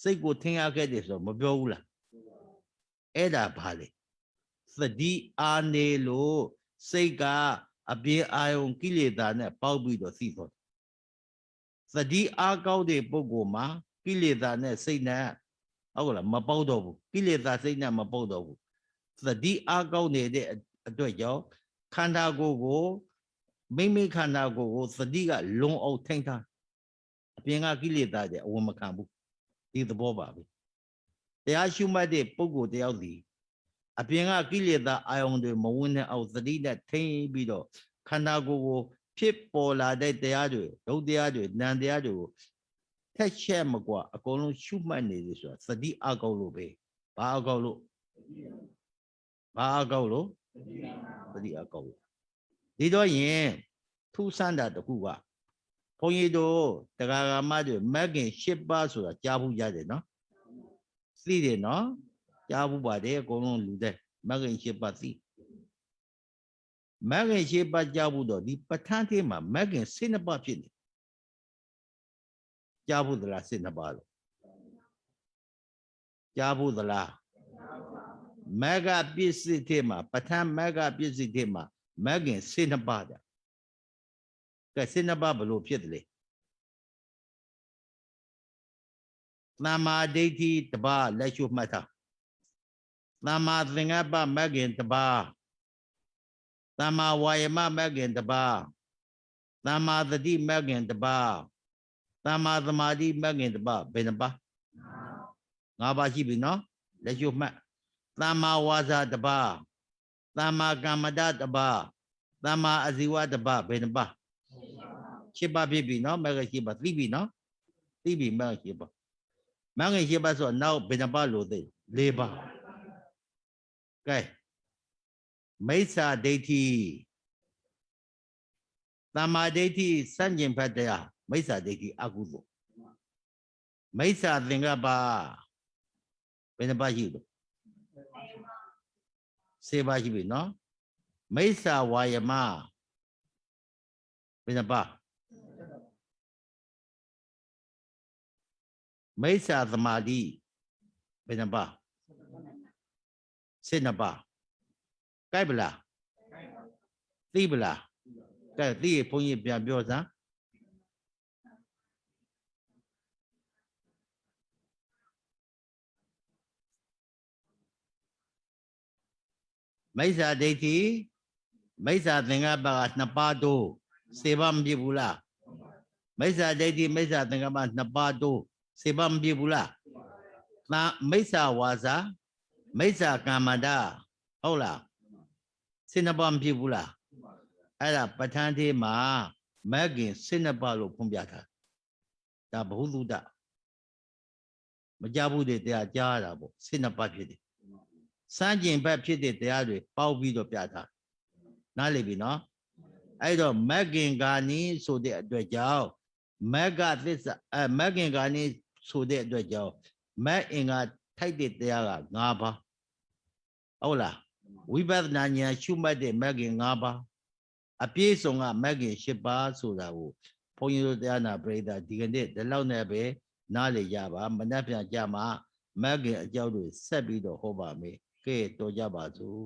စိတ်ကိုထင်ရခဲ့တယ်ဆိုတော့မပြောဘူးလားအဲ့ဒါဘာလဲသတိအားနေလို့စိတ်ကအပြေးအာယုံကိလေသာနဲ့ပေါက်ပြီးတော့သိတော့သတိအားကောင်းတဲ့ပုဂ္ဂိုလ်မှာကိလေသာနဲ့စိတ်နဲ့ဟုတ်လားမပေါက်တော့ဘူးကိလေသာစိတ်နဲ့မပေါက်တော့ဘူးသတိအားကောင်းနေတဲ့အတွက်ကြောင့်ခန္ဓာကိုယ်ကိုမိခန္ဓာကိုယ်ကိုသတိကလုံအောင်ထိန်းထားအပြင်ကကိလေသာတွေအဝင်မခံဘူးဒီသဘောပါပဲတရားရှုမှတ်တဲ့ပုဂ္ဂိုလ်တယောက်ဒီအပြင်ကကိလေသာအာယုန်တွေမဝင်တဲ့အောင်သတိနဲ့ထိန်းပြီးတော့ခန္ဓာကိုယ်ကိုဖြစ်ပေါ်လာတဲ့တရားတွေဒုတရားတွေနံတရားတွေကိုထက်ချက်မကွာအကုန်လုံးရှုမှတ်နေတယ်ဆိုတာသတိအကောက်လို့ပဲဘာအကောက်လို့သတိအကောက်လို့ဒီတော့ရင်ထူးဆန်းတာတခုကဘုန်းကြီးတို့တရားဂမတွေမဂ်ကင်၈ပါးဆိုတာကြားဘူးရတယ်နော်သိတယ်နော်ကြားဘူးပါတယ်အကုန်လုံးလူတဲ့မဂ်ကင်၈ပါးသိမဂ်ကင်၈ပါးကြားဘူးတော့ဒီပဋ္ဌာန်းထဲမှာမဂ်ကင်၁၂ပါးဖြစ်နေကြားဘူးသလား၁၂ပါးလို့ကြားဘူးသလားမဂ္ဂပစ္စည်းထဲမှာပဋ္ဌာန်းမဂ္ဂပစ္စည်းထဲမှာမဂ်ကင်၁၂ပါးတဲ့ကဲ၁၂ပါးဘလို့ဖြစ်တယ်လဲသမာဓိဋ္ဌိတပါးလက်ရှုမှတ်ထား သမ္မာသင်္ကပ္ပမဂ်ခင်တစ်ပါးသမ္မာဝါယမမဂ်ခင်တစ်ပါးသမ္မာသတိမဂ်ခင်တစ်ပါးသမ္မာသမာဓိမဂ်ခင်တစ်ပါးဘယ်နှပါး၅ပါးရှိပြီနော်လက်ရှိမှတ်သမ္မာဝါစာတစ်ပါးသမ္မာကမ္မတတစ်ပါးသမ္မာအာဇီဝတစ်ပါးဘယ်နှပါး၈ပါးဖြစ်ပြီနော်မဂ္ဂ၈ပါးသိပြီနော်သိပြီမဂ္ဂ၈ပါးမဂ္ဂ၈ပါးဆိုတော့နောက်ဘယ်နှပါးလို့သိ၄ပါးကဲမိစ္ဆာဒိဋ္ဌိသမ္မာဒိဋ္ဌိစัจကျင်ဖတ်တရားမိစ္ဆာဒိဋ္ဌိအကုသိုလ်မိစ္ဆာသင်္ကပ္ပဘယ်နှပါးရှိလို့၄ပါးရှိပြီနော်မိစ္ဆာဝါယမဘယ်နှပါးမိစ္ဆာသမာဓိဘယ်နှပါး၁၂ပါးကြိုက်ပလားသိပလားကဲသိရဘုန်းကြီးပြန်ပြောစမ်းမိစ္ဆာဒိဋ္ဌိမိစ္ဆာသင်္ကပ္ပက2ပါးတိုးစေပါမပြည့်ဘူးလားမိစ္ဆာဒိဋ္ဌိမိစ္ဆာသင်္ကပ္ပ2ပါးတိုးစေပါမပြည့်ဘူးလားမိစ္ဆာဝါစာမိစ္ဆာကမ္မန္တဟုတ်လား12ပါးမပြည့်ဘူးလားအဲ့ဒါပဋ္ဌာန်းသေးမှာမဂ်ခင်12ပါးလို့ဖွင့်ပြထားဒါဘ ഹു တုဒ္ဒမကြဘူးတဲ့တရားကြားရတာပေါ့12ပါးဖြစ်တယ်စမ်းကျင်ဘက်ဖြစ်တဲ့တရားတွေပေါက်ပြီးတော့ပြထားနားလည်ပြီနော်အဲ့တော့မဂ်ခင်ကာနီဆိုတဲ့အတွက်ကြောင့်မဂ္ဂသစ္စာမဂ်ခင်ကာနီဆိုတဲ့အတွက်ကြောင့်မဂ်အင်္ဂါထိုက်တဲ့တရားက5ပါးဟုတ်လားဝိပဿနာဉာဏ်ရှုမှတ်တဲ့မဂ်ခင်5ပါးအပြည့်စုံကမဂ်ခင်10ပါးဆိုတာကိုဘုန်းကြီးတို့တရားနာပရိသတ်ဒီကနေ့ဒီလောက်နဲ့ပဲနားလည်ကြပါမနှက်ပြန်ကြမှာမဂ်ခင်အကြောင်းတွေဆက်ပြီးတော့ဟောပါမယ်ကဲတော်ကြပါစို့